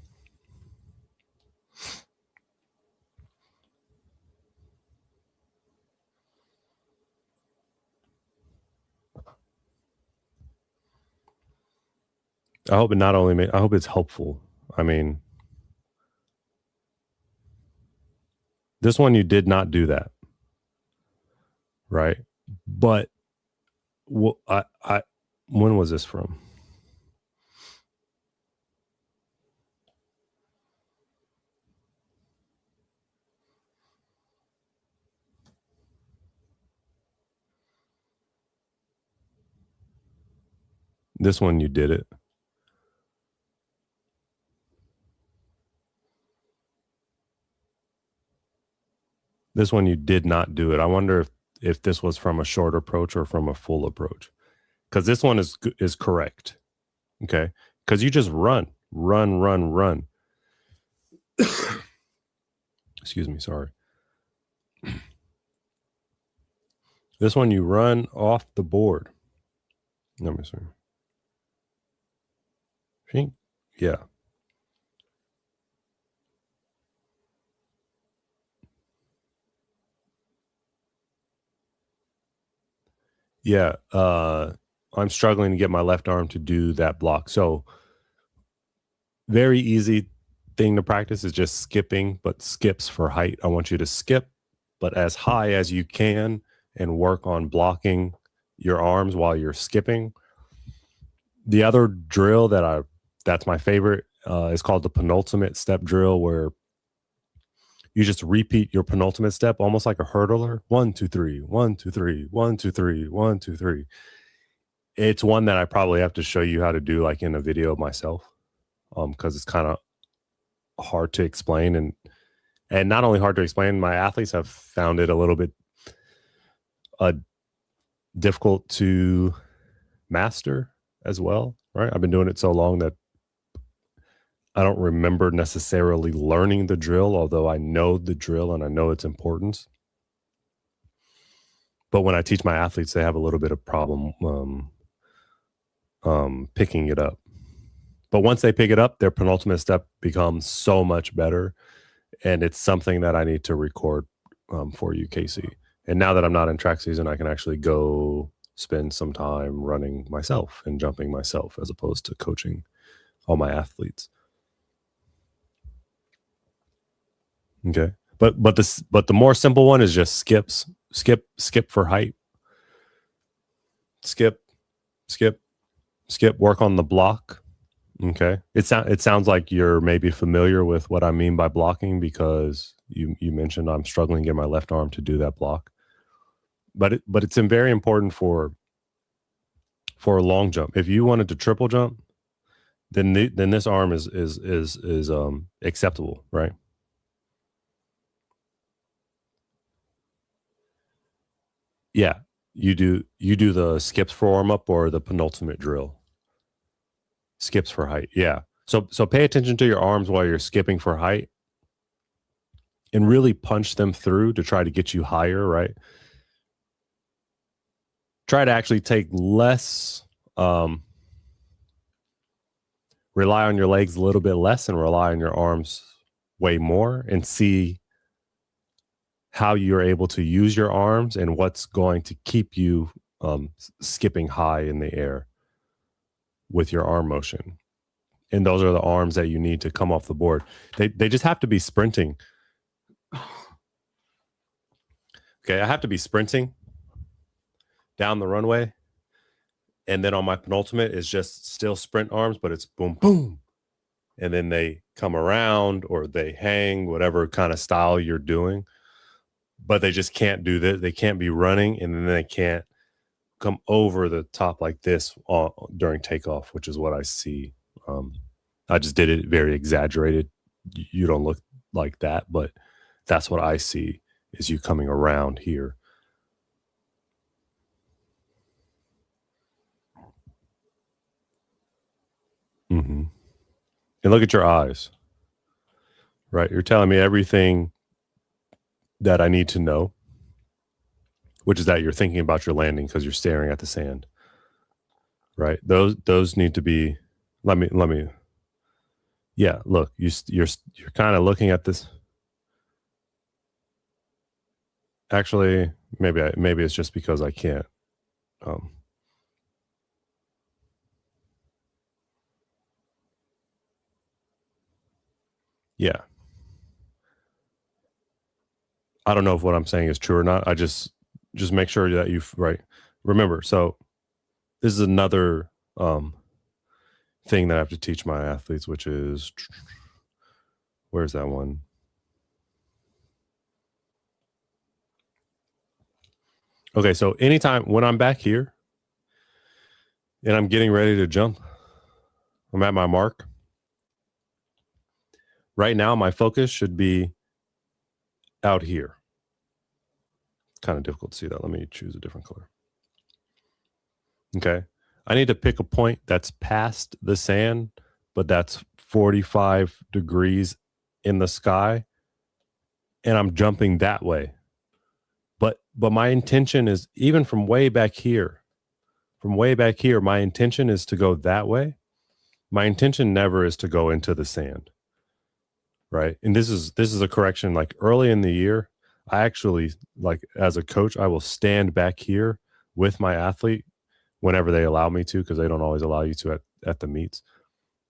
I hope it not only I hope it's helpful. I mean, this one you did not do that, right? But I when was this from? This one you did it. This one you did not do it. I wonder if this was from a short approach or from a full approach. Because this one is correct. Okay. Because you just run. Excuse me, sorry. This one you run off the board. Let me see. Yeah. Yeah. I'm struggling to get my left arm to do that block. So very easy thing to practice is just skipping, but skips for height. I want you to skip, but as high as you can and work on blocking your arms while you're skipping. The other drill that's my favorite is called the penultimate step drill, where you just repeat your penultimate step almost like a hurdler. 1, 2, 3, 1, 2, 3, 1, 2, 3, 1, 2, 3. It's one that I probably have to show you how to do like in a video myself. Because it's kind of hard to explain, and not only hard to explain, my athletes have found it a little bit difficult to master as well, right? I've been doing it so long that I don't remember necessarily learning the drill, although I know the drill and I know its importance. But when I teach my athletes, they have a little bit of problem picking it up. But once they pick it up, their penultimate step becomes so much better. And it's something that I need to record for you, Casey. And now that I'm not in track season, I can actually go spend some time running myself and jumping myself as opposed to coaching all my athletes. Okay. But the more simple one is just skip for height. Skip, work on the block. Okay. It sounds like you're maybe familiar with what I mean by blocking, because you mentioned I'm struggling to get my left arm to do that block. But it's very important for a long jump. If you wanted to triple jump, then this arm is acceptable, right? Yeah. You do the skips for warm up or the penultimate drill? Skips for height. Yeah. So pay attention to your arms while you're skipping for height and really punch them through to try to get you higher, right? Try to actually take less, rely on your legs a little bit less and rely on your arms way more, and see how you're able to use your arms and what's going to keep you skipping high in the air with your arm motion. And those are the arms that you need to come off the board. They just have to be sprinting. Okay, I have to be sprinting down the runway, and then on my penultimate is just still sprint arms, but it's boom, boom. And then they come around or they hang, whatever kind of style you're doing. But they just can't do that. They can't be running, and then they can't come over the top like this during takeoff, which is what I see. I just did it very exaggerated. You don't look like that, but that's what I see, is you coming around here. Mm-hmm. And look at your eyes, right? You're telling me everything that I need to know, which is that you're thinking about your landing because you're staring at the sand, right? Those need to be. Let me. Yeah, look, you're kind of looking at this. Actually, maybe it's just because I can't. Yeah. I don't know if what I'm saying is true or not. I just make sure that you've right. Remember, so this is another thing that I have to teach my athletes, which is where's that one? Okay, so anytime when I'm back here and I'm getting ready to jump, I'm at my mark. Right now, my focus should be out here. Kind of difficult to see that. Let me choose a different color. Okay. I need to pick a point that's past the sand, but that's 45 degrees in the sky, and I'm jumping that way. But my intention is even from way back here. From way back here, my intention is to go that way. My intention never is to go into the sand. Right? And this is a correction. Like early in the year, I actually, like, as a coach, I will stand back here with my athlete whenever they allow me to, because they don't always allow you to at the meets.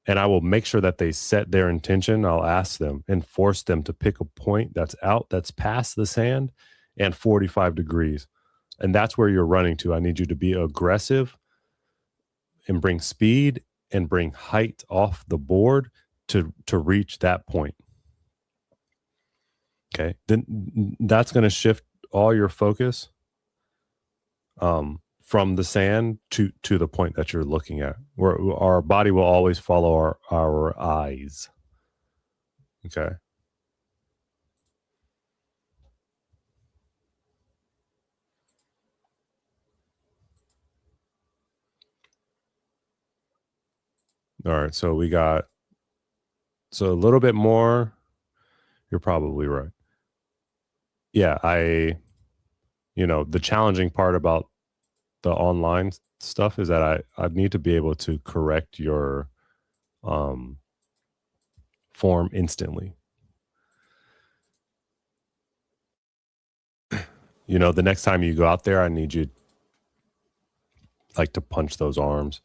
And I will make sure that they set their intention. I'll ask them and force them to pick a point that's past the sand and 45 degrees. And that's where you're running to. I need you to be aggressive and bring speed and bring height off the board to reach that point. Okay. Then that's going to shift all your focus from the sand to the point that you're looking at, where our body will always follow our eyes. Okay. All right. So we got, so a little bit more. You're probably right. Yeah. The challenging part about the online stuff is that I need to be able to correct your form instantly. The next time you go out there, I need you like to punch those arms.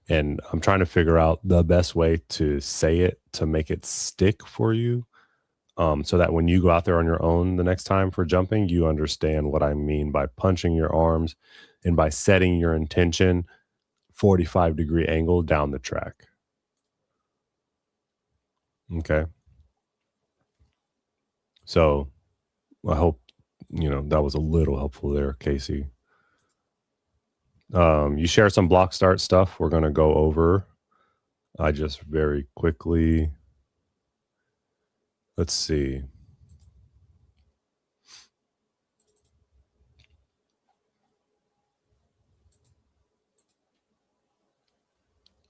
And I'm trying to figure out the best way to say it to make it stick for you. So that when you go out there on your own the next time for jumping, you understand what I mean by punching your arms and by setting your intention 45-degree angle down the track. Okay. So I hope, that was a little helpful there, Casey. You share some block start stuff we're going to go over. I just very quickly, let's see.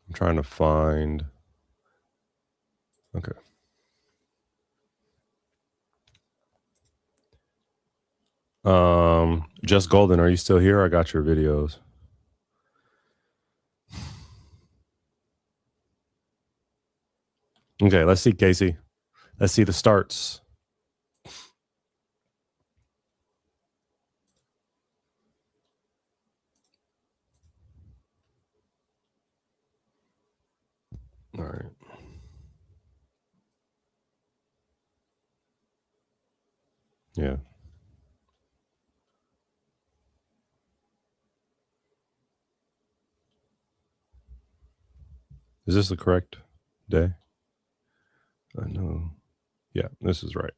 I'm trying to find. Okay. Just Golden, are you still here? I got your videos. Okay, let's see, Casey. Let's see the starts. All right. Yeah. Is this the correct day? I know. Yeah, this is right.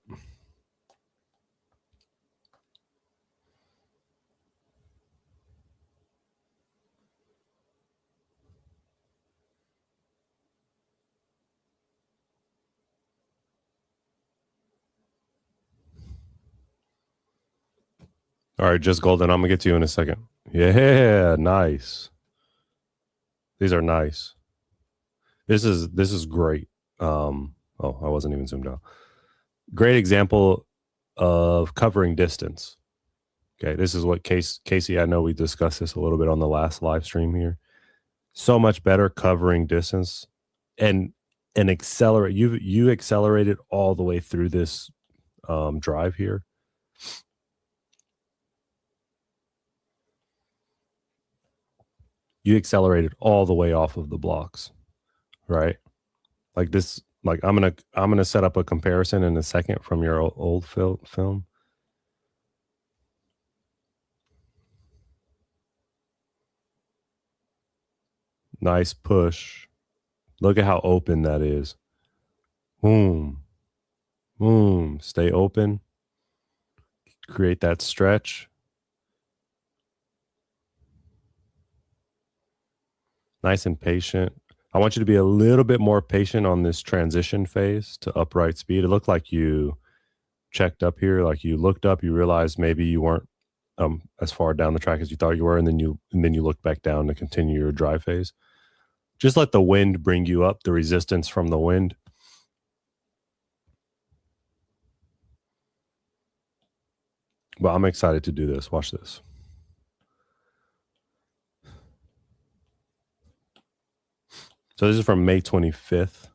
All right, Just Golden, I'm gonna get to you in a second. Yeah, nice. These are nice. This is great. I wasn't even zoomed out. Great example of covering distance. Okay, this is what Casey, I know we discussed this a little bit on the last live stream here. So much better covering distance and accelerate. You accelerated all the way through this drive here. You accelerated all the way off of the blocks, right? Like this Like I'm gonna set up a comparison in a second from your old film. Nice push. Look at how open that is. Boom, boom. Stay open. Create that stretch. Nice and patient. I want you to be a little bit more patient on this transition phase to upright speed. It looked like you checked up here, like you looked up, you realized maybe you weren't as far down the track as you thought you were, and then you look back down to continue your drive phase. Just let the wind bring you up, the resistance from the wind. But I'm excited to do this. Watch this. So this is from May 25th.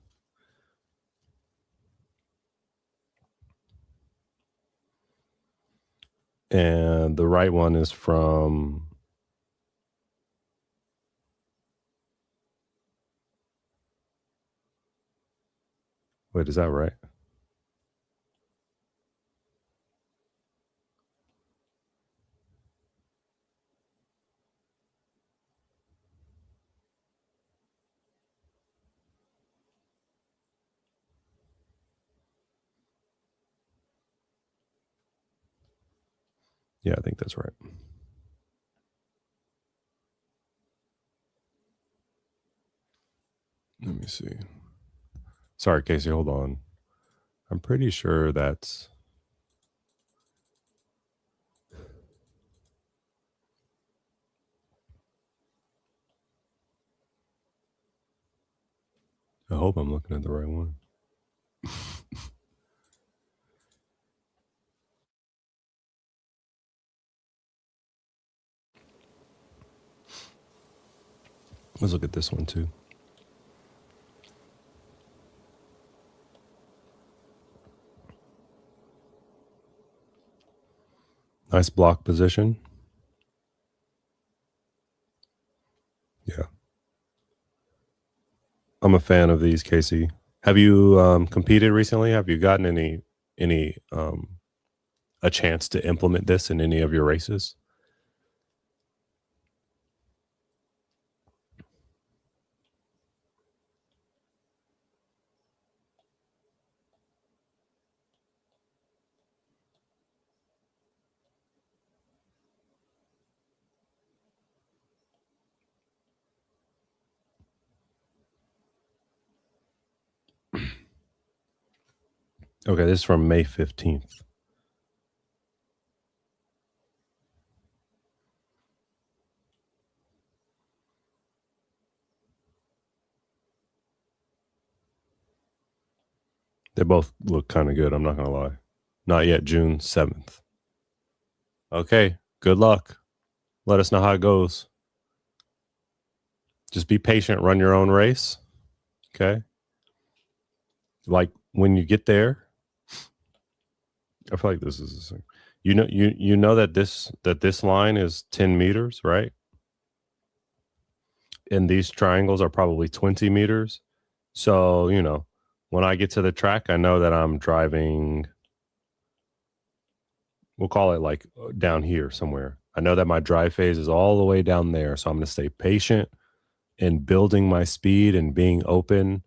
And the right one is from wait, is that right? Yeah, I think that's right. Let me see. Sorry, Casey, hold on. I'm pretty sure that's I hope I'm looking at the right one. Let's look at this one too. Nice block position. Yeah. I'm a fan of these, Casey. Have you competed recently? Have you gotten any a chance to implement this in any of your races? Okay, this is from May 15th. They both look kind of good, I'm not going to lie. Not yet, June 7th. Okay, good luck. Let us know how it goes. Just be patient, run your own race. Okay? Like when you get there, I feel like this is you know that this line is 10 meters, right? And these triangles are probably 20 meters. So, when I get to the track, I know that I'm driving, we'll call it like down here somewhere. I know that my drive phase is all the way down there. So I'm going to stay patient in building my speed and being open,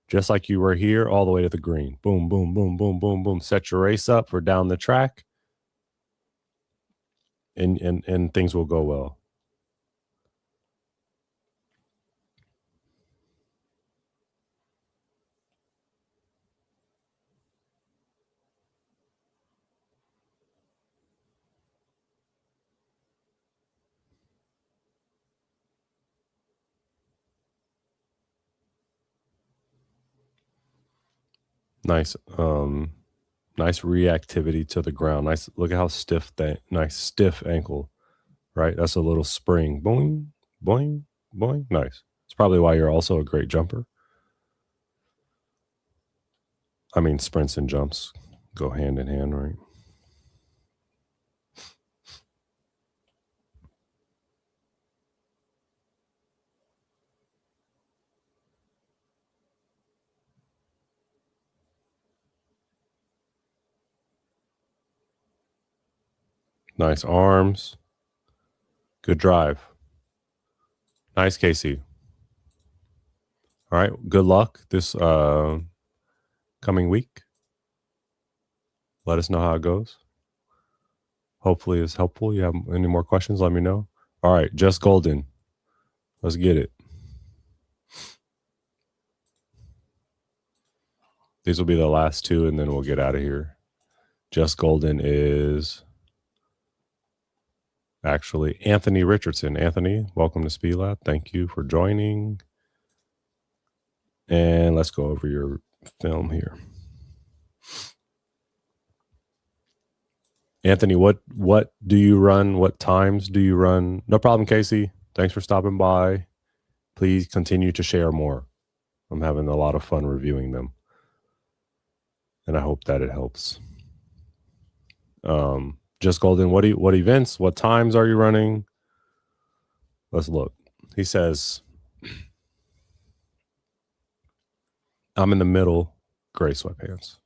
just like you were here, all the way to the green. Boom, boom, boom, boom, boom, boom. Set your race up for down the track, and things will go well. Nice. Nice reactivity to the ground. Nice. Look at how stiff nice stiff ankle, right? That's a little spring. Boing, boing, boing. Nice. It's probably why you're also a great jumper. I mean, sprints and jumps go hand in hand, right? Nice arms. Good drive. Nice, Casey. All right. Good luck this coming week. Let us know how it goes. Hopefully it's helpful. You have any more questions, let me know. All right. Just Golden. Let's get it. These will be the last two, and then we'll get out of here. Just Golden is actually Anthony Richardson. Anthony, welcome to Speed Lab. Thank you for joining. And let's go over your film here. Anthony, what do you run? What times do you run? No problem, Casey. Thanks for stopping by. Please continue to share more. I'm having a lot of fun reviewing them, and I hope that it helps. Just Golden, what events, what times are you running? Let's look. He says, I'm in the middle, gray sweatpants.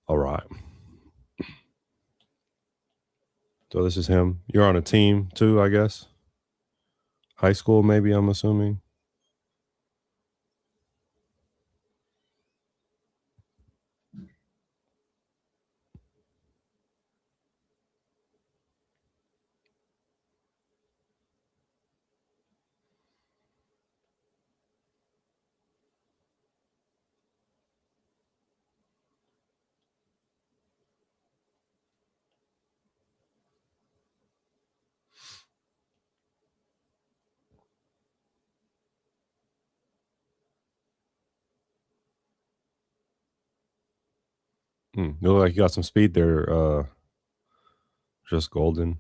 All right. So this is him. You're on a team too, I guess. High school, maybe, I'm assuming. You look like you got some speed there, Just Golden.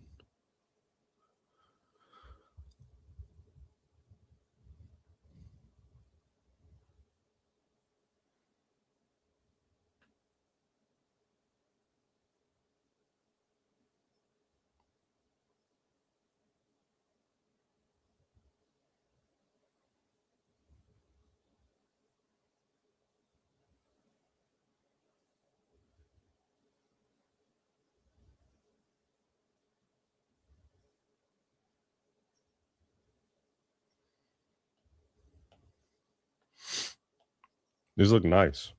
These look nice.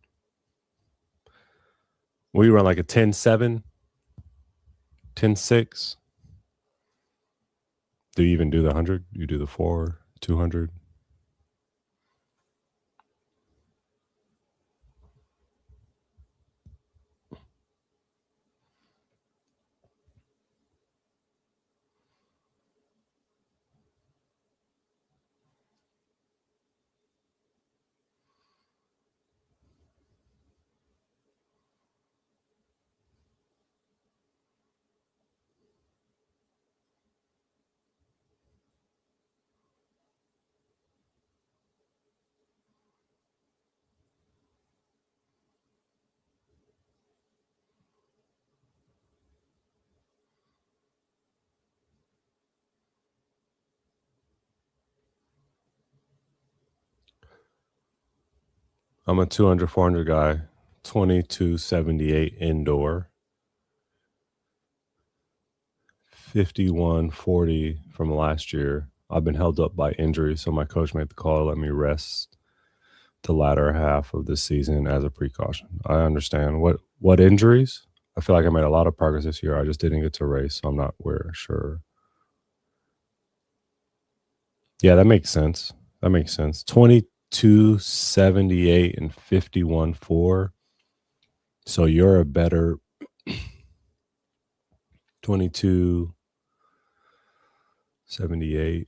We run like a 10-7, 10-6. Do you even do the 100? You do the 4, 200? I'm a 200, 400 guy, 2278 indoor, 5140 from last year. I've been held up by injury, so my coach made the call to let me rest the latter half of the season as a precaution. I understand. What injuries? I feel like I made a lot of progress this year. I just didn't get to race, so I'm not sure. Yeah, that makes sense. 2278 and 51.4. So you're a better 2278.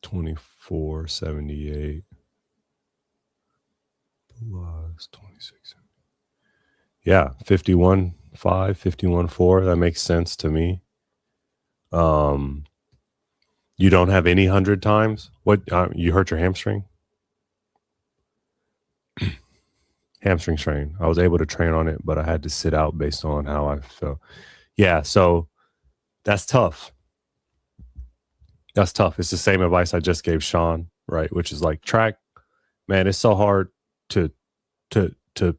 $24.78 plus 26. Yeah, 51.5, 51.4. That makes sense to me. You don't have any 100 times? What? You hurt your hamstring? Hamstring strain. I was able to train on it, but I had to sit out based on how I felt. Yeah, so that's tough. It's the same advice I just gave Sean, right? Which is like track, man, it's so hard to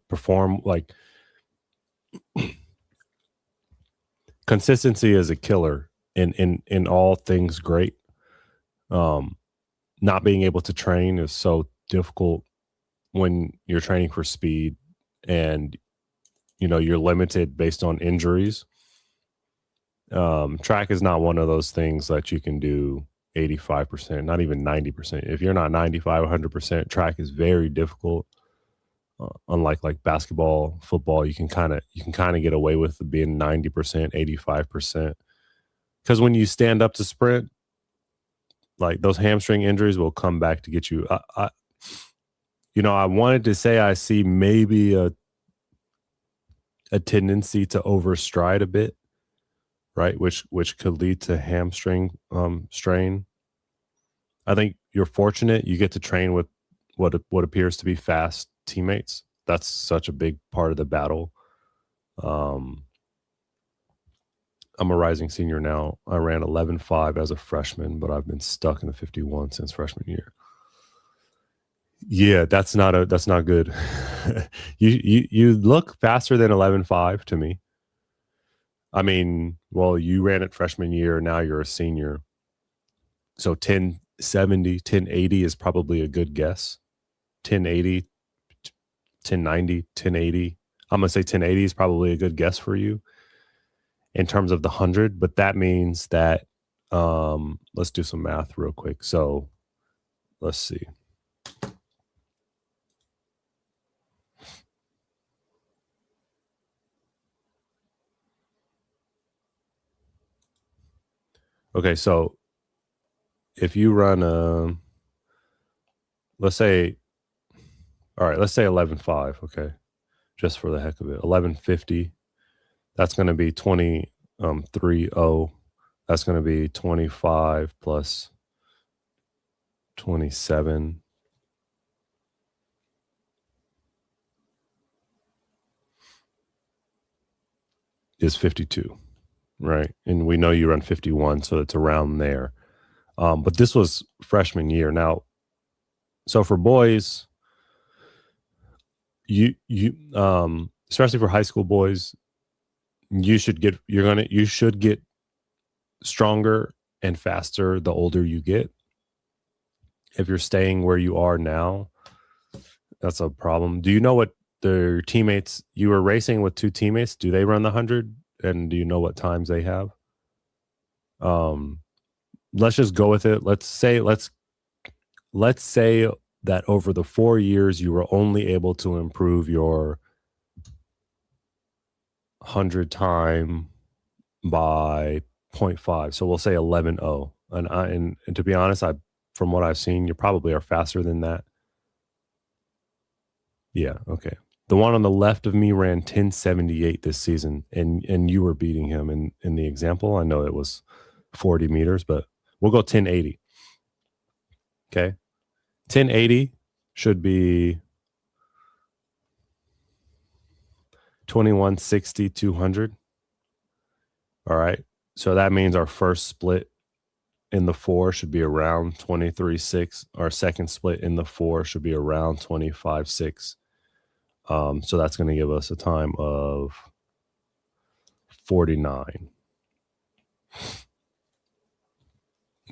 perform. Like, consistency is a killer in all things great. Not being able to train is so difficult when you're training for speed, and you're limited based on injuries. Track is not one of those things that you can do 85%, not even 90%. If you're not 95, 100%, track is very difficult. Unlike like basketball, football, you can kind of get away with being 90%, 85%. Because when you stand up to sprint, like, those hamstring injuries will come back to get you. I wanted to say I see maybe a tendency to overstride a bit, right? Which could lead to hamstring strain. I think you're fortunate you get to train with what appears to be fast teammates. That's such a big part of the battle. I'm a rising senior now. I ran 11.5 as a freshman, but I've been stuck in the 51 since freshman year. Yeah, that's not good. You look faster than 11.5 to me. I mean, well, you ran it freshman year. Now you're a senior. So 1070, 1080 is probably a good guess. 1080, 1090, 1080. I'm going to say 1080 is probably a good guess for you in terms of the 100. But that means that, let's do some math real quick. So let's see. Okay, so if you run let's say 11.5, okay, just for the heck of it. 11.50, that's going to be 23.0. That's going to be 25 plus 27 is 52, right? And we know you run 51, so it's around there. But this was freshman year. Now, so for boys, you especially for high school boys, you should get stronger and faster the older you get. If you're staying where you are now, that's a problem. Do you know what their teammates, you were racing with two teammates, do they run the 100? And do you know what times they have? Let's just go with it. Let's say that over the 4 years you were only able to improve your 100 time by 0.5. So we'll say 11.0. And to be honest, from what I've seen, you probably are faster than that. Yeah, okay. The one on the left of me ran 1078 this season, and you were beating him in the example. I know it was 40 meters, but we'll go 1080. Okay. 1080 should be 2160, 200. All right. So that means our first split in the 4 should be around 23.6. Our second split in the 4 should be around 25.6. So that's going to give us a time of 49.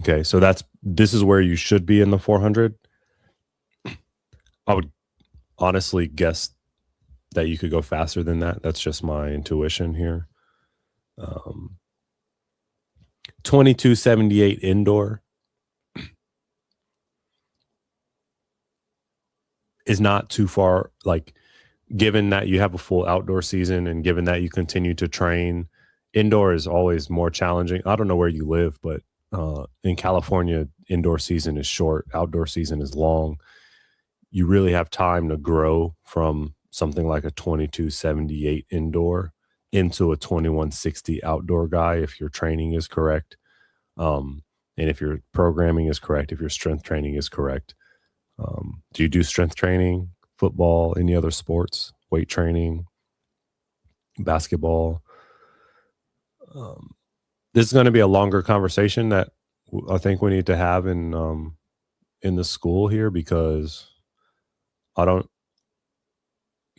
Okay, so this is where you should be in the 400. I would honestly guess that you could go faster than that. That's just my intuition here. 2278 indoor is not too far, like, given that you have a full outdoor season and given that you continue to train. Indoor is always more challenging. I don't know where you live, but in California, indoor season is short, outdoor season is long. You really have time to grow from something like a 2278 indoor into a 2160 outdoor guy if your training is correct, and if your programming is correct, if your strength training is correct. Do you do strength training, football, any other sports, weight training, basketball? This is going to be a longer conversation that I think we need to have in the school here, because I don't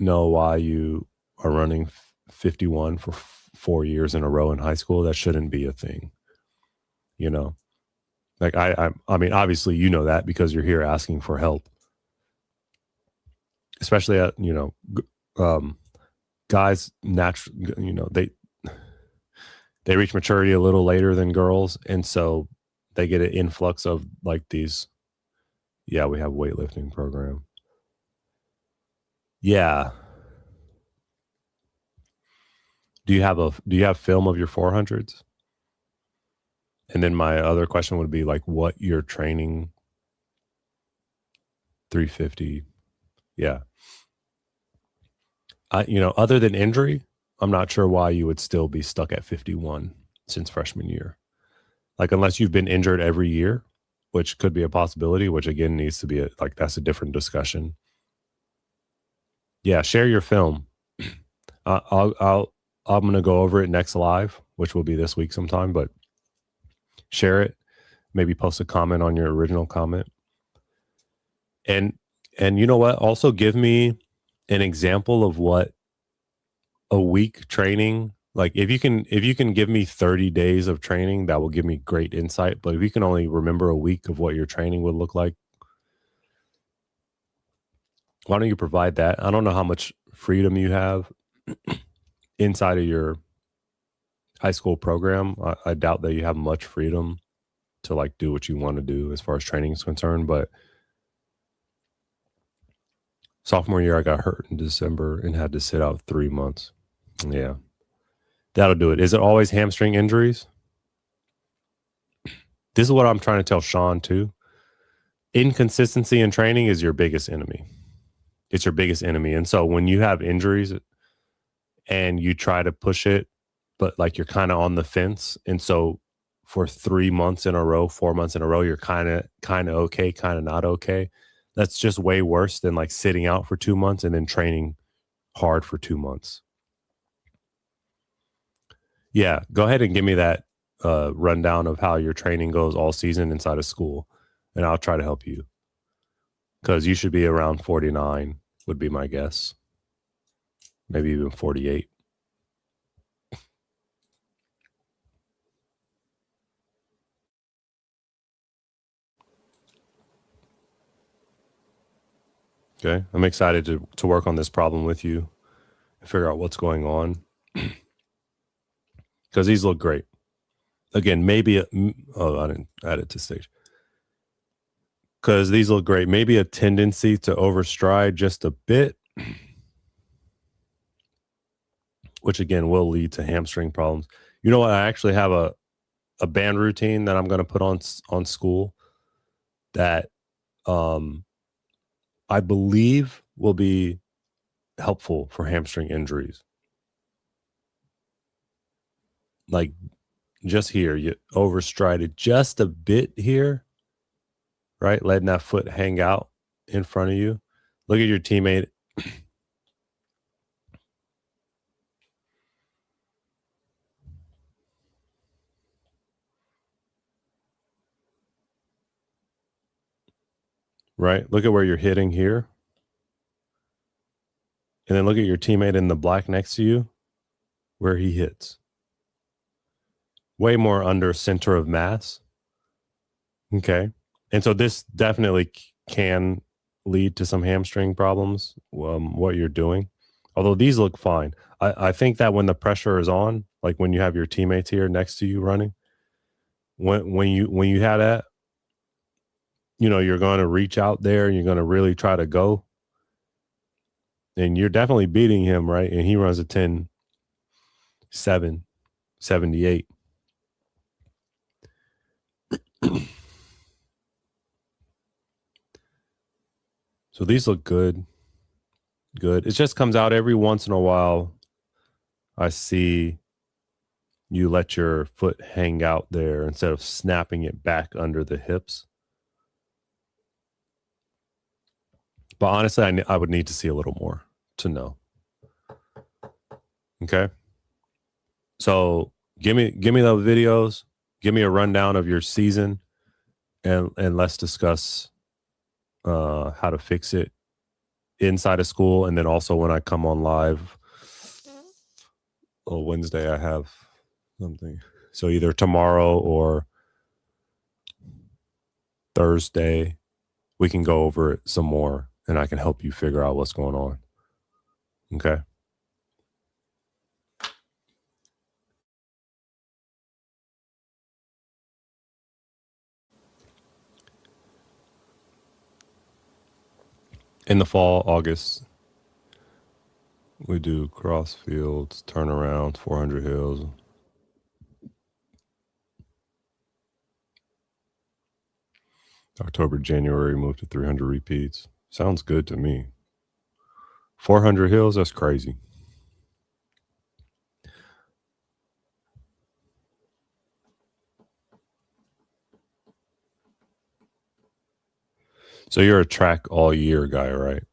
know why you are running 51 for 4 years in a row in high school. That shouldn't be a thing, you know? Like I mean, obviously you know that because you're here asking for help, especially at, guys they reach maturity a little later than girls, and so they get an influx of like these. Yeah, we have weightlifting program. Yeah. Do you have film of your 400s? And then my other question would be like what you're training 350. Yeah. Other than injury, I'm not sure why you would still be stuck at 51 since freshman year. Like unless you've been injured every year, which could be a possibility, which again needs to be that's a different discussion. Yeah, share your film. I'm gonna go over it next live, which will be this week sometime. But share it. Maybe post a comment on your original comment. And you know what? Also give me an example of what a week training, like if you can give me 30 days of training, that will give me great insight. But if you can only remember a week of what your training would look like, why don't you provide that? I don't know how much freedom you have inside of your high school program. I doubt that you have much freedom to like do what you want to do as far as training is concerned. But sophomore year, I got hurt in December and had to sit out 3 months. Yeah, that'll do it. Is it always hamstring injuries? This is what I'm trying to tell Sean too. Inconsistency in training is your biggest enemy. It's your biggest enemy. And so when you have injuries and you try to push it, but like you're kind of on the fence. And so for 3 months in a row, 4 months in a row, you're kind of okay, kind of not okay. That's just way worse than like sitting out for 2 months and then training hard for 2 months. Yeah, go ahead and give me that rundown of how your training goes all season inside of school, and I'll try to help you. Because you should be around 49 would be my guess. Maybe even 48. Okay, I'm excited to work on this problem with you and figure out what's going on. Because these look great. Again, maybe I didn't add it to stage. Because these look great. Maybe a tendency to overstride just a bit, which again will lead to hamstring problems. You know what? I actually have a band routine that I'm going to put on school that I believe will be helpful for hamstring injuries. Like just here, you overstrided just a bit here, right? Letting that foot hang out in front of you. Look at your teammate. Right? Look at where you're hitting here. And then look at your teammate in the black next to you, where he hits. Way more under center of mass. Okay. And so this definitely can lead to some hamstring problems, what you're doing. Although these look fine. I think that when the pressure is on, like when you have your teammates here next to you running, when you have that, you're going to reach out there and you're going to really try to go. And you're definitely beating him, right? And he runs a 10-7, 78. So these look good. Good. It just comes out every once in a while. I see you let your foot hang out there instead of snapping it back under the hips. But honestly, I would need to see a little more to know. Okay. So give me those videos. Give me a rundown of your season, and let's discuss how to fix it inside of school, and then also when I come on live. Wednesday I have something. So either tomorrow or Thursday, we can go over it some more and I can help you figure out what's going on. Okay. In the fall, August, we do cross fields, turnarounds, 400 hills. October, January, move to 300 repeats. Sounds good to me. 400 hills, that's crazy. So you're a track all year guy, right?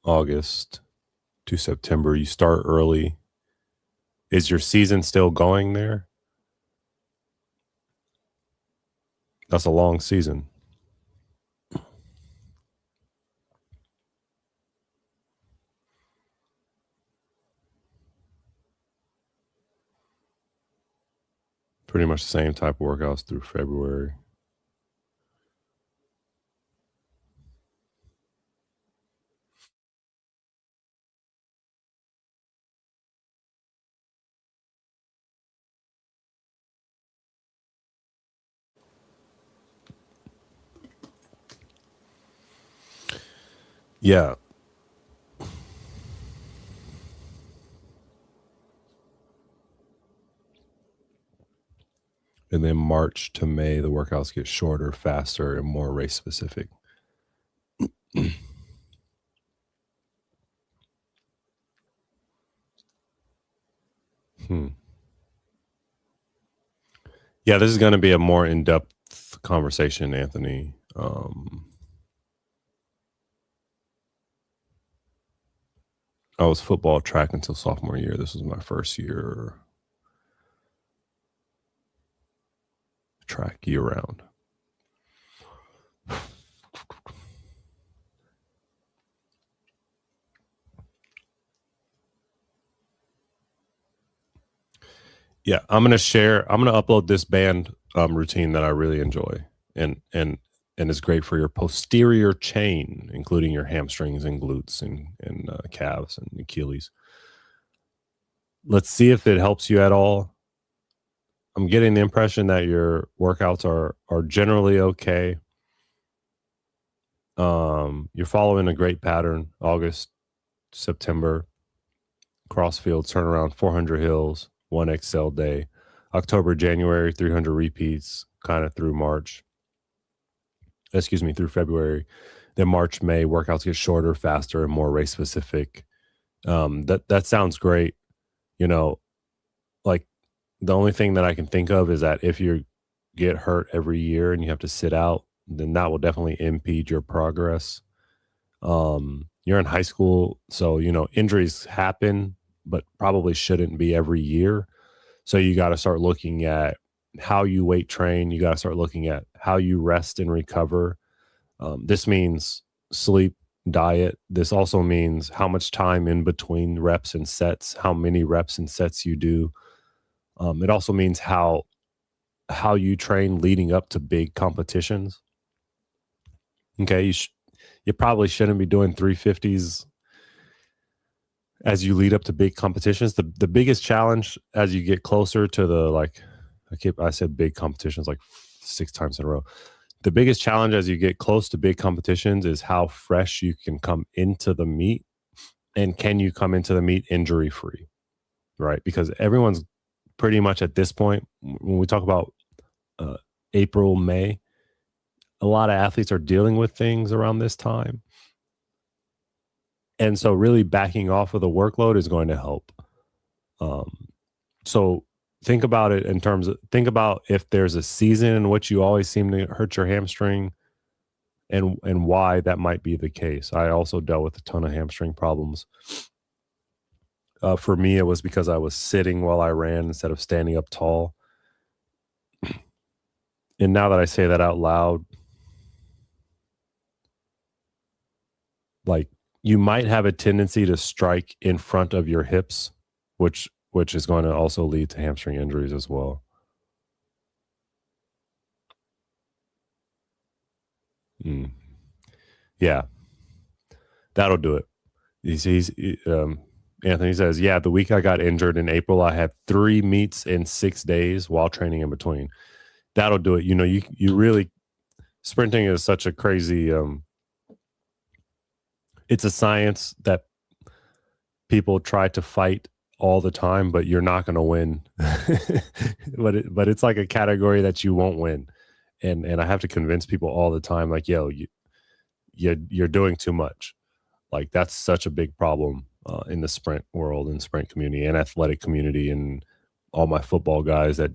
August to September. You start early. Is your season still going there? That's a long season. Pretty much the same type of workouts through February. Yeah. And then March to May, the workouts get shorter, faster, and more race specific. Yeah, this is going to be a more in-depth conversation, Anthony. I was football track until sophomore year. This was my first year track year round. Yeah, I'm going to upload this band routine that I really enjoy and is great for your posterior chain, including your hamstrings and glutes and calves and Achilles. Let's see if it helps you at all. I'm getting the impression that your workouts are generally okay. You're following a great pattern. August, September, crossfield, turnaround, 400 hills, 1 Excel day. October, January, 300 repeats, kind of through through February. Then March, May, workouts get shorter, faster, and more race specific. That sounds great. Like the only thing that I can think of is that if you get hurt every year and you have to sit out, then that will definitely impede your progress. You're in high school, so injuries happen, but probably shouldn't be every year. So you got to start looking at how you weight train. You got to start looking at how you rest and recover. This means sleep, diet. This also means how much time in between reps and sets, how many reps and sets you do. It also means how you train leading up to big competitions. Okay, you probably shouldn't be doing 350s as you lead up to big competitions. The biggest challenge as you get closer to the I said big competitions like 6 times in a row. The biggest challenge as you get close to big competitions is how fresh you can come into the meet, and can you come into the meet injury free, right? Because everyone's pretty much at this point, when we talk about April, May, a lot of athletes are dealing with things around this time. And so really backing off of the workload is going to help. So think about it think about if there's a season in which you always seem to hurt your hamstring and why that might be the case. I also dealt with a ton of hamstring problems. For me, it was because I was sitting while I ran instead of standing up tall. And now that I say that out loud, like you might have a tendency to strike in front of your hips, which is going to also lead to hamstring injuries as well. Yeah, that'll do it. Anthony says, yeah, the week I got injured in April, I had 3 meets in 6 days while training in between. That'll do it. You know, you really, sprinting is such a crazy, it's a science that people try to fight all the time, but you're not going to win. but it's like a category that you won't win. And I have to convince people all the time, like, yo, you're doing too much. Like, that's such a big problem in the sprint world and sprint community and athletic community, and all my football guys that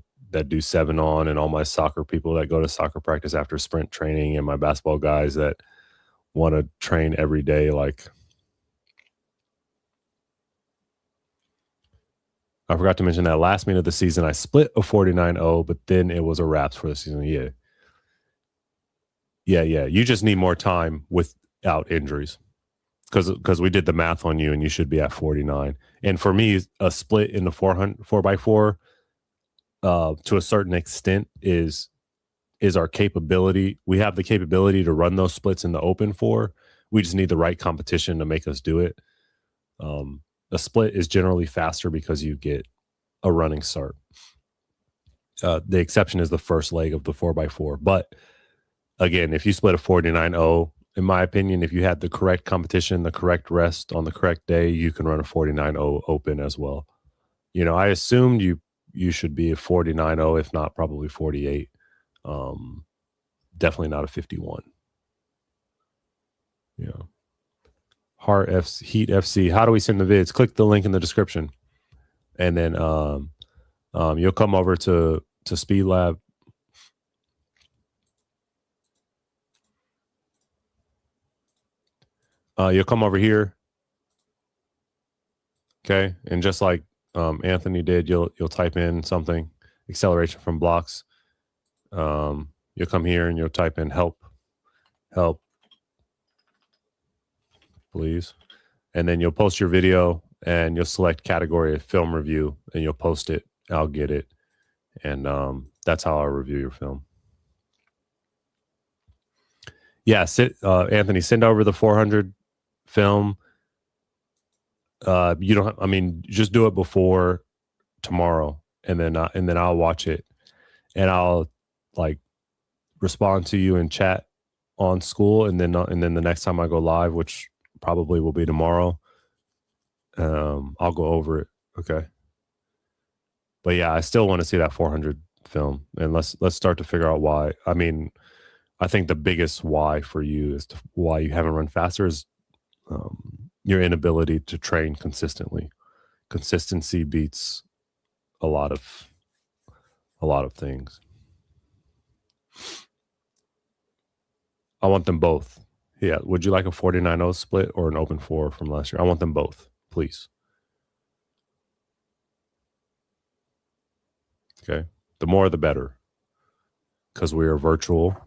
do 7 on, and all my soccer people that go to soccer practice after sprint training, and my basketball guys that want to train every day. Like, I forgot to mention that last meet of the season, I split a 49-0, but then it was a wraps for the season. Yeah. You just need more time without injuries, because we did the math on you, and you should be at 49. And for me, a split in the 4x4 to a certain extent is our capability. We have the capability to run those splits in the open 4. We just need the right competition to make us do it. A split is generally faster because you get a running start. The exception is the first leg of the 4x4. But again, if you split a 49-0, in my opinion, if you had the correct competition, the correct rest on the correct day, you can run a 49-0 open as well. You know, I assumed you should be a 49-0, if not probably 48. Definitely not a 51. Yeah. Heart FC, Heat FC. How do we send the vids? Click the link in the description, and then you'll come over to Speed Lab. You'll come over here, okay, and just like Anthony did, you'll type in something, acceleration from blocks. You'll come here and you'll type in help, please, and then you'll post your video, and you'll select category of film review, and you'll post it. I'll get it, and that's how I'll review your film. Yeah, Anthony, send over the 400 film. You don't. I mean, just do it before tomorrow, and then I'll watch it, and I'll like respond to you in chat on school, and then the next time I go live, which probably will be tomorrow, I'll go over it. Okay. But yeah, I still want to see that 400 film, and let's start to figure out why. I mean, I think the biggest why for you is why you haven't run faster is your inability to train consistently. Consistency beats a lot of things. I want them both. Yeah. Would you like a 49-0 split or an open 4 from last year? I want them both, please. Okay. The more, the better, because we are virtual.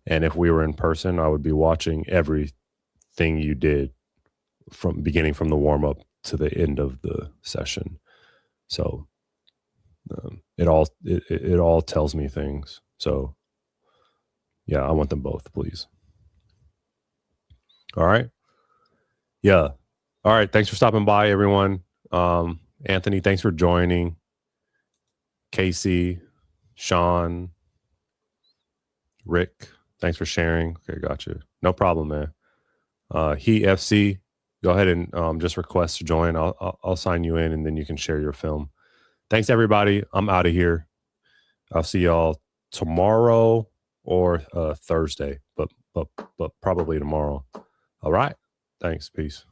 And if we were in person, I would be watching everything you did from the warm up to the end of the session. So it all tells me things. So yeah, I want them both, please. All right. Yeah. All right. Thanks for stopping by, everyone. Anthony, thanks for joining. Casey, Sean, Rick, thanks for sharing. Okay, gotcha. No problem, man. Heat FC, go ahead and just request to join. I'll sign you in, and then you can share your film. Thanks, everybody. I'm out of here. I'll see y'all tomorrow or Thursday, but probably tomorrow. All right. Thanks. Peace.